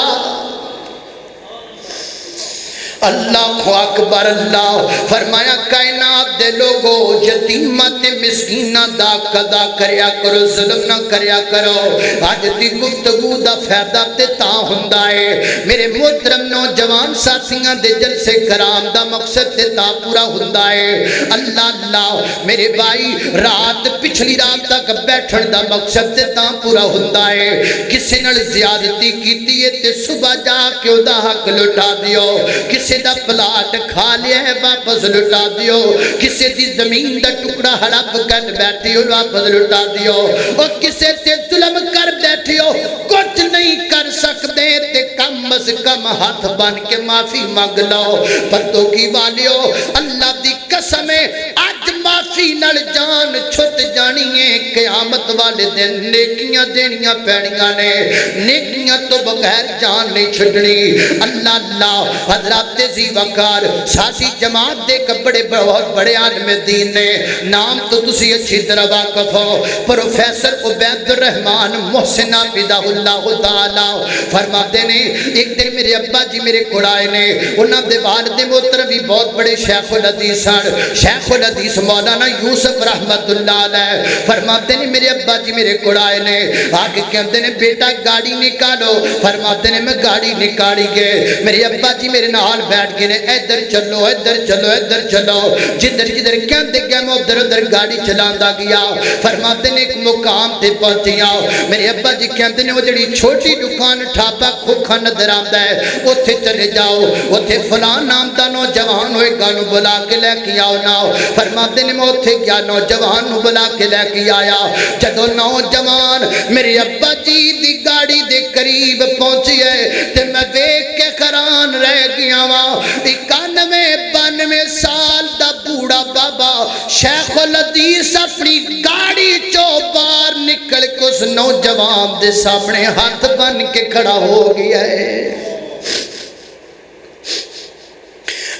اللہ اکبر اللہ فرمایا کائنات دے لوگو یتیماں تے مسکیناں دا قضا کریا کرو ظلم نہ کریا کرو اج دی گفتگو دا فائدہ تے تاں ہوندا ہے میرے محترم نوجوان ساتھیاں دے جلسے کرام دا مقصد تے تاں پورا ہوندا ہے اللہ اللہ میرے بھائی رات پچھلی رات تک بیٹھن دا مقصد تے تاں پورا ہوندا ہے کسے نال زیادتی کیتی ہے تے صبح جا کے او دا حق لٹا دیو کسے دا پلاٹ کھا لیا ہے واپس لٹا دیو کسے دی زمین دا ٹکڑا ہڑپ کر بیٹھی ہو واپس لٹا دیو اور کسے تے ظلم کر بیٹھی ہو کچھ نہیں کر سکتے تے کم از کم ہاتھ بن کے معافی مانگ لو پتوں کی والیو اللہ دی قسم ہے آج معافی نال جان چھٹ جانی ہے قیامت والے دن نیکیاں دینیاں پینیاں نے نیکیاں تو بغیر جان نہیں چھڑنی اللہ اللہ حضرات زی وقار ساتھی جماعت دے کبڑے بہت بڑے عالم دین نے نام تو تسی اچھی طرح واقف ہو پروفیسر عبید الرحمن محسن فضا اللہ تعالی فرماتے نے ایک دن میرے ابا جی میرے کڑائے نے انہاں دے والد محترم بھی بہت بڑے شیخ الحدیث سن شیخ الحدیث مولانا یوسف رحمت اللہ علیہ فرماتے نے میرے ابا جی میرے کڑائے نے آگے کہتے نے بیٹا گاڑی نکالو فرماتے نے میں گاڑی نکالی گئے میرے ابا جی میرے نال بیٹھ گئے ادھر چلو ادھر چلو ادھر چلو جدھر جدھر کہتے گئے میں ادھر ادھر گاڑی چلاندا گیا فرماتے نے ایک مقام تے پہنچیا میرے ابا جی کہتے نے وہ جڑی چھوٹی دکان ٹھاپا کھوکھا نظر آندا ہے اوتھے چلے جاؤ اوتھے فلان نام دا نوجوان ہوئے گا نو بلا کے لے کے آؤ نا فرماتے نے میں اوتھے گیا نوجوان نو بلا کے لے کے آیا جدو نوجوان میرے ابا جی دی گاڑی دے قریب پہنچی ہے تے میں دیکھ کے حیران رہ گیا وا 91-92 سال دا بوڑھا بابا شیخ الحدیث اپنی گاڑی چو باہر نکل کے اس نوجوان دے سامنے ہاتھ بن کے کھڑا ہو گیا ہے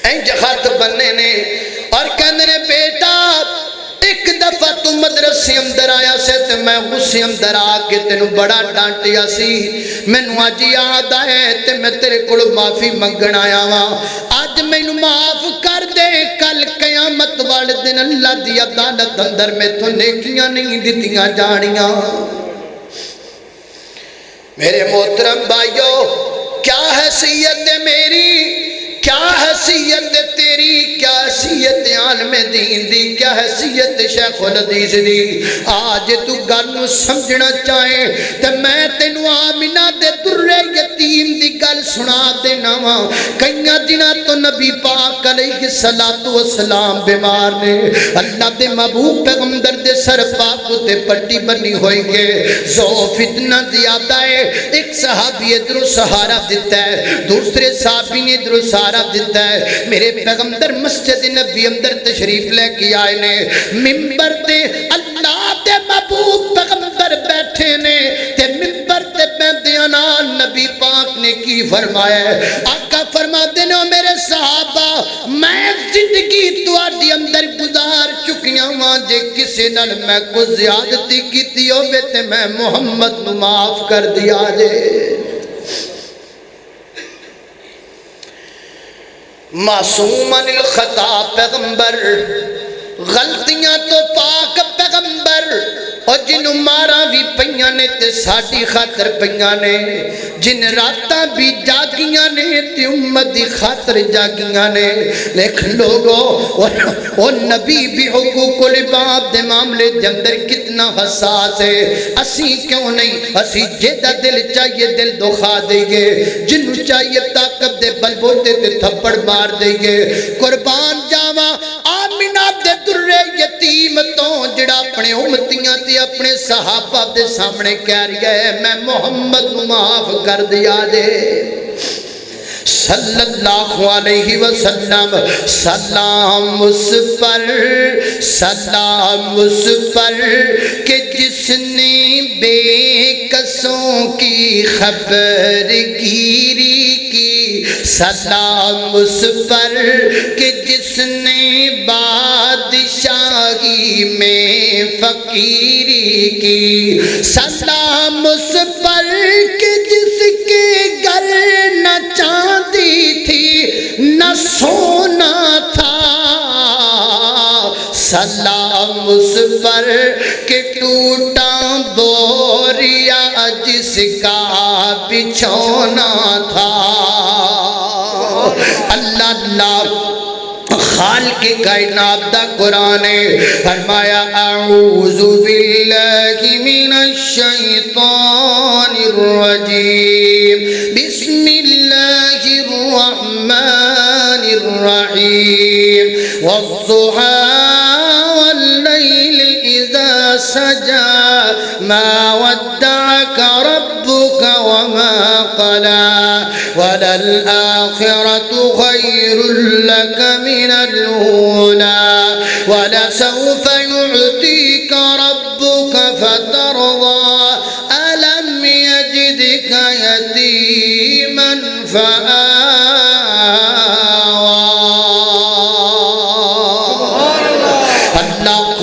اینج ہاتھ بننے نے اور کہنے نے بیٹا ایک دفعہ تو مدرسے اندر آیا سے تے میں غصے اندر آ کے تینوں بڑا ڈانٹیا سی مینوں اج یاد آئے تے میں تیرے کول معافی منگن آیا وا اج مینوں معاف کر دے کل قیامت والے دن اللہ دی عدالت اندر میں تو نیکیاں نہیں دتیاں جانیاں میرے محترم بھائیو کیا حیثیت ہے میری کیا حیثیت تیری کیا حیثیت عالم دین دی کیا حیثیت شیخ الحدیث دی آج تو گل نو سمجھنا چاہے تے میں تینوں آمینہ دے در یتیم دی گل سنا دینا وا کئی دنوں تو نبی پاک علیہ الصلوۃ والسلام بیمار نے اللہ دے محبوب پیغمبر دے سر پاک تے پٹی بنی ہوئی ہے ضعف اتنا زیادہ ہے ایک صحابی ادھر سہارا دیتا ہے دوسرے صحابی نے ادھر سہارا دیتا ہے میرے پیغمبر مسجد نبی اندر تشریف لے کے آئے نے منبر تے اللہ دے محبوب پیغمبر بیٹھے نے تے منبر تے بیندیاں نال نبی پاک نے کی فرمایا ہے آقا فرما دینا میرے صحابہ میں زندگی تواڈی اندر گزار چکیاں ہاں جے کسی نال میں کو زیادتی کیتی ہوے تے میں محمد نو معاف کر دیا جے معصوم عن الخطا پیغمبر غلطیاں تو پاک پیغمبر اور جنوں مارا بھی پئیاں نے تے ساڈی خاطر پئیاں نے جن راتاں بھی جاگیاں نے تے امت دی خاطر جاگیاں نے لیکن لوگوں وہ نبی بھی حقوق العباد دے معاملے دے اندر کتنا حساس ہے اسی کیوں نہیں اسی جیدہ دل چاہیے دل دکھا دیں گے جنوں چاہیے طاقت دے بل بوتے تے تھپڑ مار دیں گے قربان جاواں آمینہ دے درے یتیم تو جڑا اپنے امتیاں تے اپنے صحابہ دے سامنے کہہ رہا ہے میں محمد نو معاف کر دیا دے صلی اللہ علیہ وسلم سلام اس پر کہ جس نے بے کسوں کی خبر گیری کی سلام اس پر کہ جس نے بادشاہی میں فقیری کی سلام اس پر کہ جس کے گھر نہ چاندی تھی نہ سونا تھا سلام اس پر کہ ٹوٹا بوریا جس کا بچھونا تھا اللہ اللہ خالق کائنات دا قرآن فرمایا اعوذ باللہ من الشیطان الرجیم بسم اللہ الرحمن الرحیم والضحى والليل إذا سجى ما ودعك ربك وما قلى وللآخرة خير لك من الأولى ولسوف يعطيك ربك فترضى ألم يجدك يتيما فآوى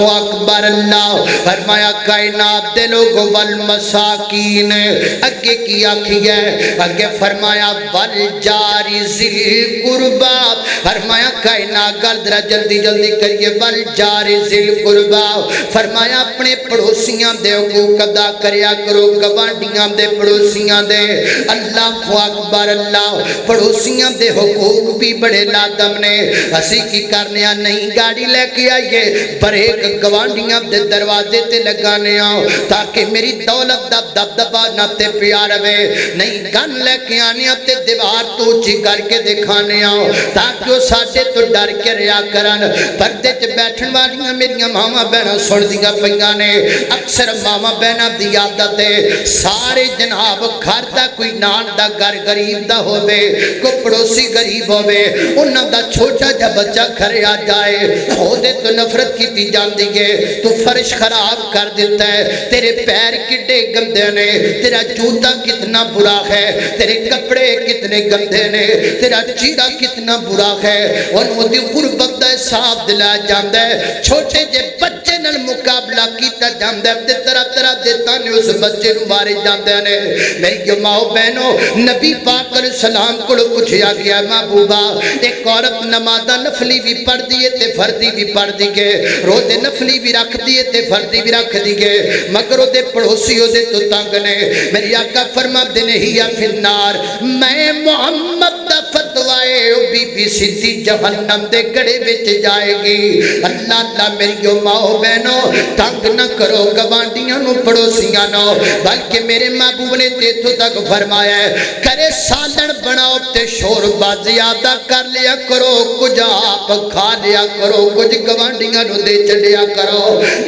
اکبر اللہ فرمایا کائنات دے لوگوں والمساکین اگے کی آکھی ہے اگے فرمایا والجاری ذی القربا فرمایا کائنات گردرہ جلدی جلدی کریے والجاری ذی القربا فرمایا اپنے پڑوسیاں دے حقوق ادا کریا کرو گوانڈیاں دے پڑوسیاں دے اللہ اکبر اللہ پڑوسیاں دے حقوق بھی بڑے لازم نے اسی کی کرنیا نہیں گاڑی لے کے آئیے بریک گوانڈیاں دے دروازے تے لگانے آؤ تاکہ میری دولت دب دب دبا نہ تے پیار ہوئے نہیں گن لے کے آنے تے دیوار تو اچھی کر کے دکھانے آؤ تاکہ وہ ساڑھے تو ڈر کے ریا کرن پردے چ بیٹھن والیاں میریاں ماما بہنا سن دیا پہیانے اکثر ماما بہنا دی عادت ہے سارے جناب گھر دا کوئی نان دا گھر غریب دا ہوئے کو پڑوسی غریب ہوئے انہاں دا چھوٹا جا بچہ گھر آ جائے ہو دے تو نفرت کی دی جان دیگے تو فرش خراب کر دیتا ہے تیرے پیر کٹے گندے نے تیرا جوتا کتنا برا ہے تیرے کپڑے کتنے گندے نے تیرا چیرہ کتنا برا ہے اور مدی غربت دا صاحب دلا جاندہ ہے چھوٹے جے بچے نل مقابلہ کیتا جاندہ ہے طرح طرح دیتا نے اس بچے نمارے جاندہ نے میری ماں بہنوں نبی پاک علیہ السلام کو پوچھیا گیا محبوبہ ایک عورت نمازہ نفلی بھی پڑھ دیئے تے فردی بھی پڑھ دیئے روزے نفلی بھی رکھ دیئے تے فردی بھی رکھ دیئے مگر دے پڑوسی دے تو تنگ نے میری آقا فرما دے نہیں یا فی النار میں محمد دا فتوائے بی بی سدھی جہنم دے گڑے وچ جائے گی۔ اللہ اللہ میری ماں بہنوں تنگ نہ کرو گوانڈیاں نو پڑوسیاں نو، بلکہ میرے محبوب نے تیتھوں تک فرمایا ہے کرے سالن بناؤ تے شوربہ زیادہ کر لیا کرو، کچھ آپ کھا لیا کرو، کچھ گوانڈیاں نو دے چڑیا کرو۔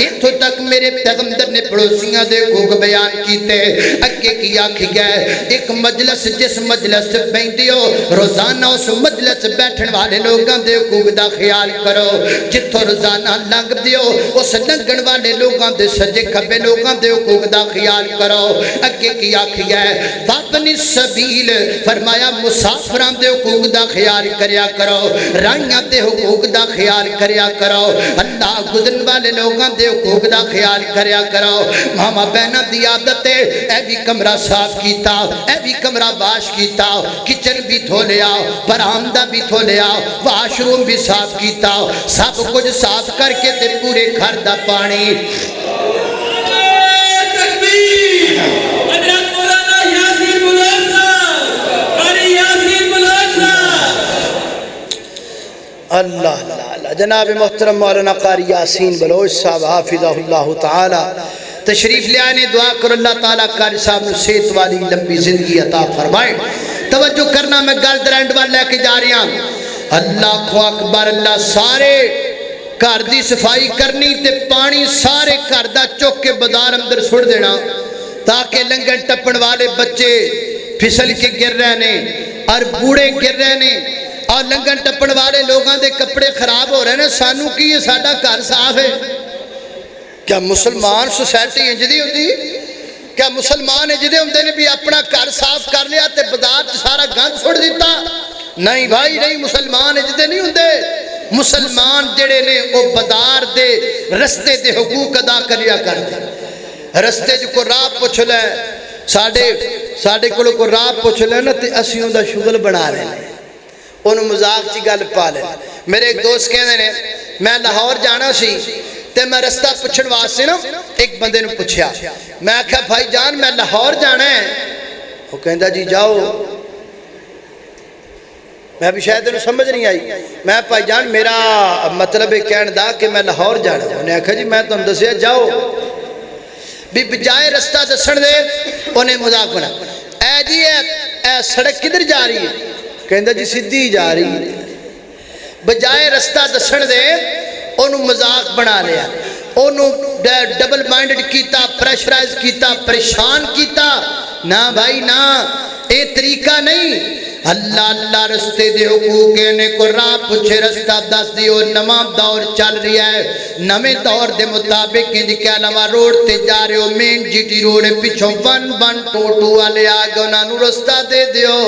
اتھوں تک میرے پیغمبر نے پڑوسیاں دے حقوق بیان کیتے۔ اگے کی آکھی گئے ایک مجلس جس مجلس بیندیو روزانہ اس مجلس بیٹھن والے لوگاں دے حقوق دا خیال کرو، جتھوں روزانہ لنگ دیو اس لنگن والے لوگاں دے سجے کھبے لوگاں دے حقوق دا خیال کرو۔ اگے کی آکھی گئے وابنی سبیل فرمایا مسافران دے حقوق دا خیال کریا کرو، رائیاں دے حقوق دا خیال کریا کرو، اللہ گزرن والے لوگاں دے حقوق دا خیال کریا کرو۔ ماما بہنہ دی عادت ہے اے بھی کمرہ صاف کیتا، اے بھی کمرہ باش کیتا، کچن بھی دھو لیا، برآمدہ بھی دھو لیا، واش روم بھی صاف کیتا، سب کچھ صاف کر کے تے پورے گھر دا پانی اللہ اللہ جناب محترم مولانا قاری یاسین بلوچ صاحب حافظہ اللہ تعالی تشریف لے آئے، دعا کر اللہ تعالیٰ قاری صاحب نے صحت والی لمبی زندگی عطا فرمائے۔ توجہ کرنا میں گل درنڈ وال لے کے جا رہی ہوں۔ اللہ اکبر، اللہ سارے گھر دی صفائی کرنی تے پانی سارے گھر دا چوک کے بازار اندر چھوڑ دینا تاکہ لنگن ٹپن والے بچے پھسل کے گر رہے نے اور بوڑھے گر رہے نے اور لنگن ٹپن والے لوگاں دے کپڑے خراب ہو رہے ہیں۔ سانو کی یہ ساڈا گھر صاف ہے؟ کیا مسلمان سوسائٹی انجدی ہوتی؟ کیا مسلمان انجدے ہوندے نے بھی اپنا گھر صاف کر لیا تے بازار سارا گند چھوڑ دیتا؟ نہیں بھائی نہیں، مسلمان انجدے نہیں ہوندے۔ مسلمان جڑے نے وہ بازار دے رستے دے حقوق ادا کریا کرتے۔ رستے جو کو راہ پوچھ لے ساڈے کولوں کو راہ پوچھ لے نا تے اسی اوندا شغل بنا رہے ہیں، انہوں مزاق چی گل پا لے۔ میرے ایک دوست کہنے نے میں لاہور جانا سی تے میں رستہ پوچھن واسطے نا ایک بندے نے پوچھیا، میں کہا بھائی جان میں لاہور جانا ہے، وہ کہندا جی جاؤ۔ میں بھی شاید انہوں سمجھ نہیں آئی، میں بھائی جان میرا مطلب ہے کہن دا کہ میں لاہور جانا ہے۔ انہیں کہا جی میں تو دسیا جاؤ، بھی بجائے رستہ دسن دے انہیں مذاق بنا، اے جی اے سڑک کدھر جا رہی ہے؟ کہندا جی سدھی جا رہی ہے۔ بجائے رستہ دسن دے انہوں مذاق بنا لیا، انہوں ڈبل مائنڈڈ کیتا، پریشرائز کیتا، پریشان کیتا۔ نہ بھائی نہ، اے طریقہ نہیں۔ اللہ اللہ رستے دے حقوق نے کو راہ پوچھے رستہ دس دیو۔ نواں دور چل رہا ہے، نویں دور دے مطابق انج کیا نواں روڈ تے جا رہے ہو، مین جی ٹی روڈ پچھوں ون ٹوٹو والے آگے انہاں نو رستہ دے دیو۔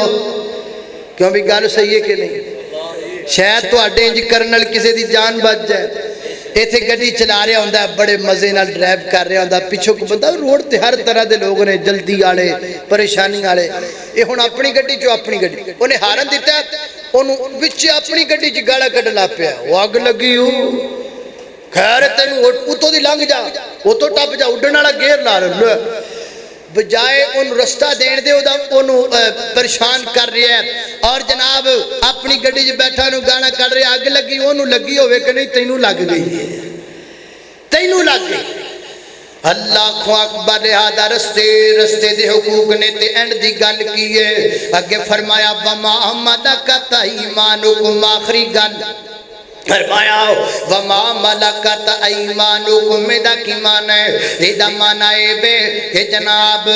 کیوں بھی گل صحیح ہے کہ نہیں؟ شاید تو اڈے انج کرنل کسی دی جان بچ جائے۔ ایتھے گڈی چلا رہا ہوندا ہے، بڑے مزے نال ڈرائیو کر رہا ہوندا، پیچھے کو بندہ روڈ تے ہر طرح دے لوگ نے، جلدی والے، پریشانی والے۔ یہ ہن اپنی گڈی چوں اپنی گڈی انہیں ہارن دیتا ہے، انہوں وچ اپنی گڈی چ گالا کڈن لا پیا، وہ اگ لگی ہو خیر تینوں اتوں دی لنگ جا، اتوں ٹپ جا، اڈن والا گیئر لا لو۔ بجائے ان رستہ دین دے انہوں پریشان کر رہے ہیں، اور جناب اپنی گڈی جو بیٹھا انہوں گانا کر رہے ہیں، آگ لگی انہوں لگی ہوئے کہ نہیں تینوں لگ گئی ہے، تینوں لگ گئی۔ اللہ اکبر، لہذا رستے دے حقوق نے تے اینڈ دی گل کی ہے۔ اگے فرمایا وما ملکت ایمانکم، آخری گل فرمایا وما ملکت ایمانکم، دا کی معنی ہے؟ دا معنی ہے بے کہ جناب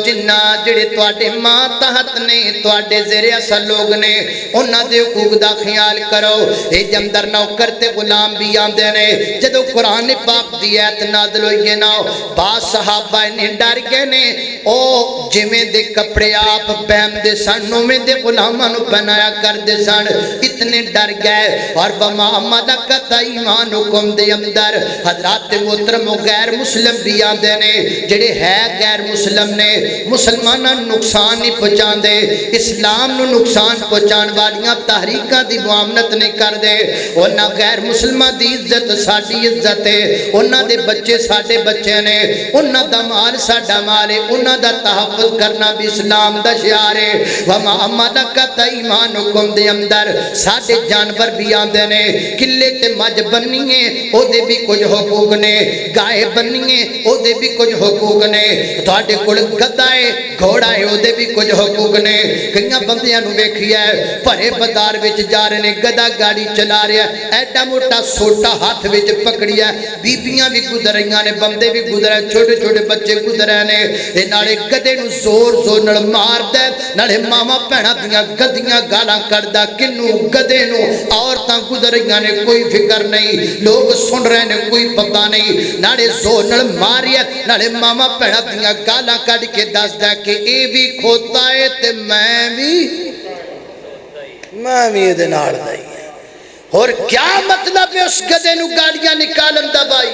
جنہ جڑے تواڈے ماں تحت نے، تواڈے زیر اثر لوگ نے، انہاں دے حقوق دا خیال کرو۔ اے جمدر نوکر تے غلام بھی آندے نے۔ جدو قرآن پاک دی ایت نازل ہوئی نا، بعض صحابہ نے ڈر گئے نے، او جویں دے کپڑے آپ پہن دے سن، اوویں دے غلاماں نوں پہنایا کر دے سن، اتنے ڈر گئے۔ اور وما ملکت ایمانکم دے اندر حضرات محترم و غیر مسلم بھی آندے نے جڑے ہے غیر مسلم نے مسلماناں نقصان نہیں پہنچان دے اسلام نو نقصان پہنچان والیاں تحریکاں دی معاملت نہیں کر دے انہاں غیر مسلماں دی عزت ساڈی عزت ہے انہاں دے بچے ساڈے بچے نے انہاں دا مال ساڈا مال ہے انہاں دا تحفظ کرنا بھی اسلام دا شعار ہے وما ملکت ایمانکم دے اندر ساڈے جانور بھی آندے نے کلے تے مجھ بنیے او دے بھی کچھ حقوق نے گائے بنیے او دے بھی کچھ حقوق نے تواڈے کول گدا ہے گھوڑا ہے او دے بھی کچھ حقوق نے کئیاں بندیاں نو ویکھیا ہے بھرے بازار وچ جا رہے نے گدا گاڑی چلا رہا ہے ایڈا موٹا سوٹا ہاتھ وچ پکڑیا بیبیاں بھی گزر رہیاں نے بندے بھی گزر رہے چھوٹے چھوٹے بچے گزر رہے نے اے نالے گدے نو زور زور نال ماردا نالے ماما بھیڑاں دیاں گدیاں گالاں کڈدا کنوں گدے نو عورتاں گزر رہیاں نے کوئی فکر نہیں لوگ سن رہے نے کوئی پتہ نہیں نالے زور نال ماریا نالے ماما بھیڑاں دیاں گالاں کڈ کے دسدا کہ اے بھی کھوتا ہے تے میں بھی دے نال دائی اور کیا مطلب ہے اس گدے نو گاڑیاں نکالن دا بھائی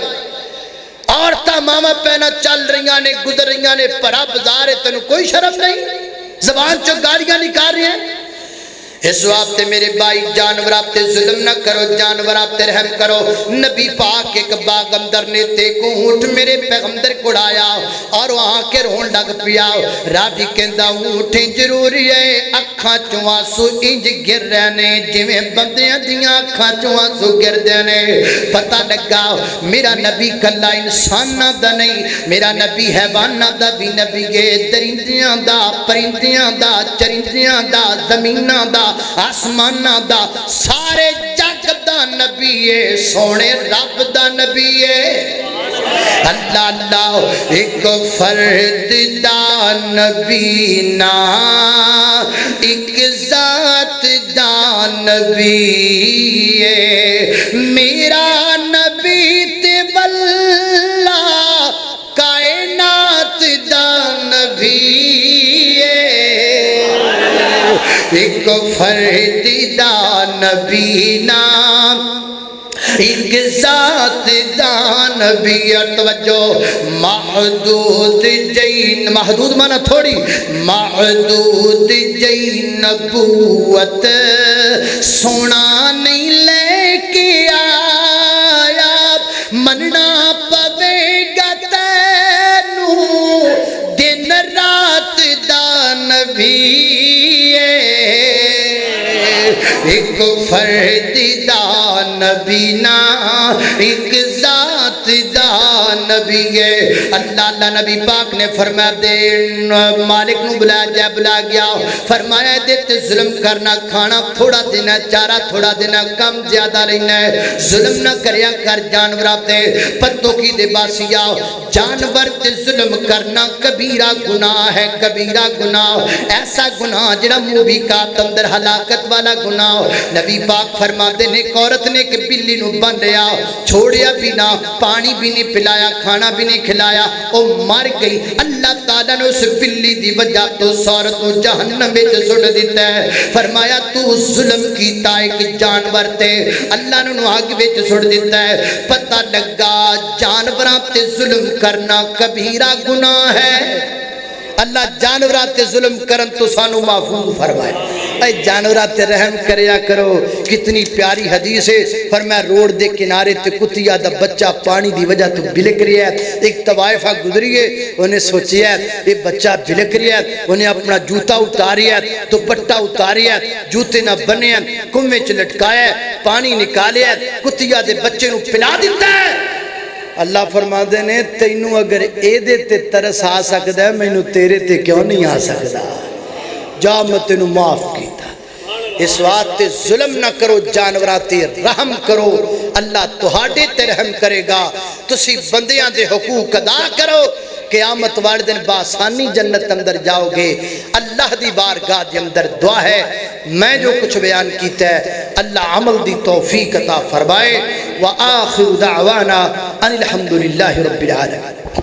عورتاں ماما پہنا چل رہیاں نے گزر رہیاں نے پرا بازار ہے تینوں کوئی شرم نہیں زبان چو گاڑیاں نکال رہے ہیں اس واسطے میرے بھائی جانور آپ تے ظلم نہ کرو جانور آپ تے رحم کرو نبی پاک ایک باغ اندر نے تے کو اونٹ میرے پیغمبر کو آیا اور وہاں کے رون لگ پیا راوی کہندا اونٹ ضروری ہے اکھاں چوں آنسو انج گر رہے نے جویں بندیاں دیاں اکھاں چوں آنسو گردے نے پتہ لگا میرا نبی کلا انساناں دا نہیں میرا نبی حیواناں دا بھی نبی ہے درندیاں دا پرندیاں دا چرندیاں دا زمیناں دا آسمانہ دا سارے جگ دا نبی ہے سونے رب دا نبی ہے اللہ اللہ ایک فرد دا نبی نا ایک ذات دا نبی ہے میرا نبی تے واللہ کائنات دا نبی ایک فرد دا نبی نام ایک ذات دا نبی توجہ محدود جین محدود مانا تھوڑی محدود جین نبوت سونا نہیں لے کے آیا مننا پوے گا تینوں دن رات دا نبی ایک فرد دا نبی نا ایک ذات دا نبی ہے اللہ اللہ نبی پاک نے فرمایا دے مالک نو بلا گیا فرمایا دے تے ظلم کرنا کھانا تھوڑا دینا چارہ تھوڑا دینا کم زیادہ رہنا ہے ظلم نہ کریا کر جانورہ تے پتوں کی دے باسیا جانور تے ظلم کرنا کبیرہ گناہ ہے کبیرہ گناہ ایسا گناہ جڑا موبقات اندر ہلاکت والا گناہ نبی پاک فرماتے نے ایک عورت نے کہ بلی نو بن رہا چھوڑیا بھی نہ پانی بھی نہیں پلایا کھانا بھی نہیں کھلایا وہ مر گئی اللہ تعالیٰ نے اس بلی دی وجہ تو عورت کو جہنم میں سٹ دیتا ہے فرمایا تو ظلم کیتا ایک جانور تے اللہ نے آگ میں سٹ دیتا ہے پتہ لگا جانوراں تے ظلم کرنا کبیرہ گناہ ہے اللہ جانورات ظلم کرن تو سانو محفوظ فرمائے اے جانورات رحم کریا کرو کتنی پیاری حدیث ہے فرمایا روڈ دے کنارے تے کتیا دا بچہ پانی دی وجہ تو بلک رہا ہے ایک طوائفہ گزری ہے انہیں سوچیا ہے یہ بچہ بلک رہا ہے انہیں اپنا جوتا اتاریا ہے تو پٹا اتاریا ہے جوتے نہ بنے ہیں کمیں چ لٹکایا ہے پانی نکالیا ہے کتیا دے بچے نو پلا دیتا ہے اللہ فرما دے نے تینوں اگر اے دے تے ترس آ سکتا ہے مینوں تیرے تے کیوں نہیں آ سکتا جا میں تینوں معاف کیتا اس واسطے ظلم نہ کرو جانوراتے رحم کرو اللہ تہاڈے تے رحم کرے گا تسی بندیاں دے حقوق ادا کرو قیامت والے دن بآسانی جنت اندر جاؤ گے اللہ دی بارگاہ دے اندر دعا ہے میں جو کچھ بیان کیتا ہے اللہ عمل دی توفیق عطا فرمائے وآخر دعوانا ان الحمدللہ رب العالمین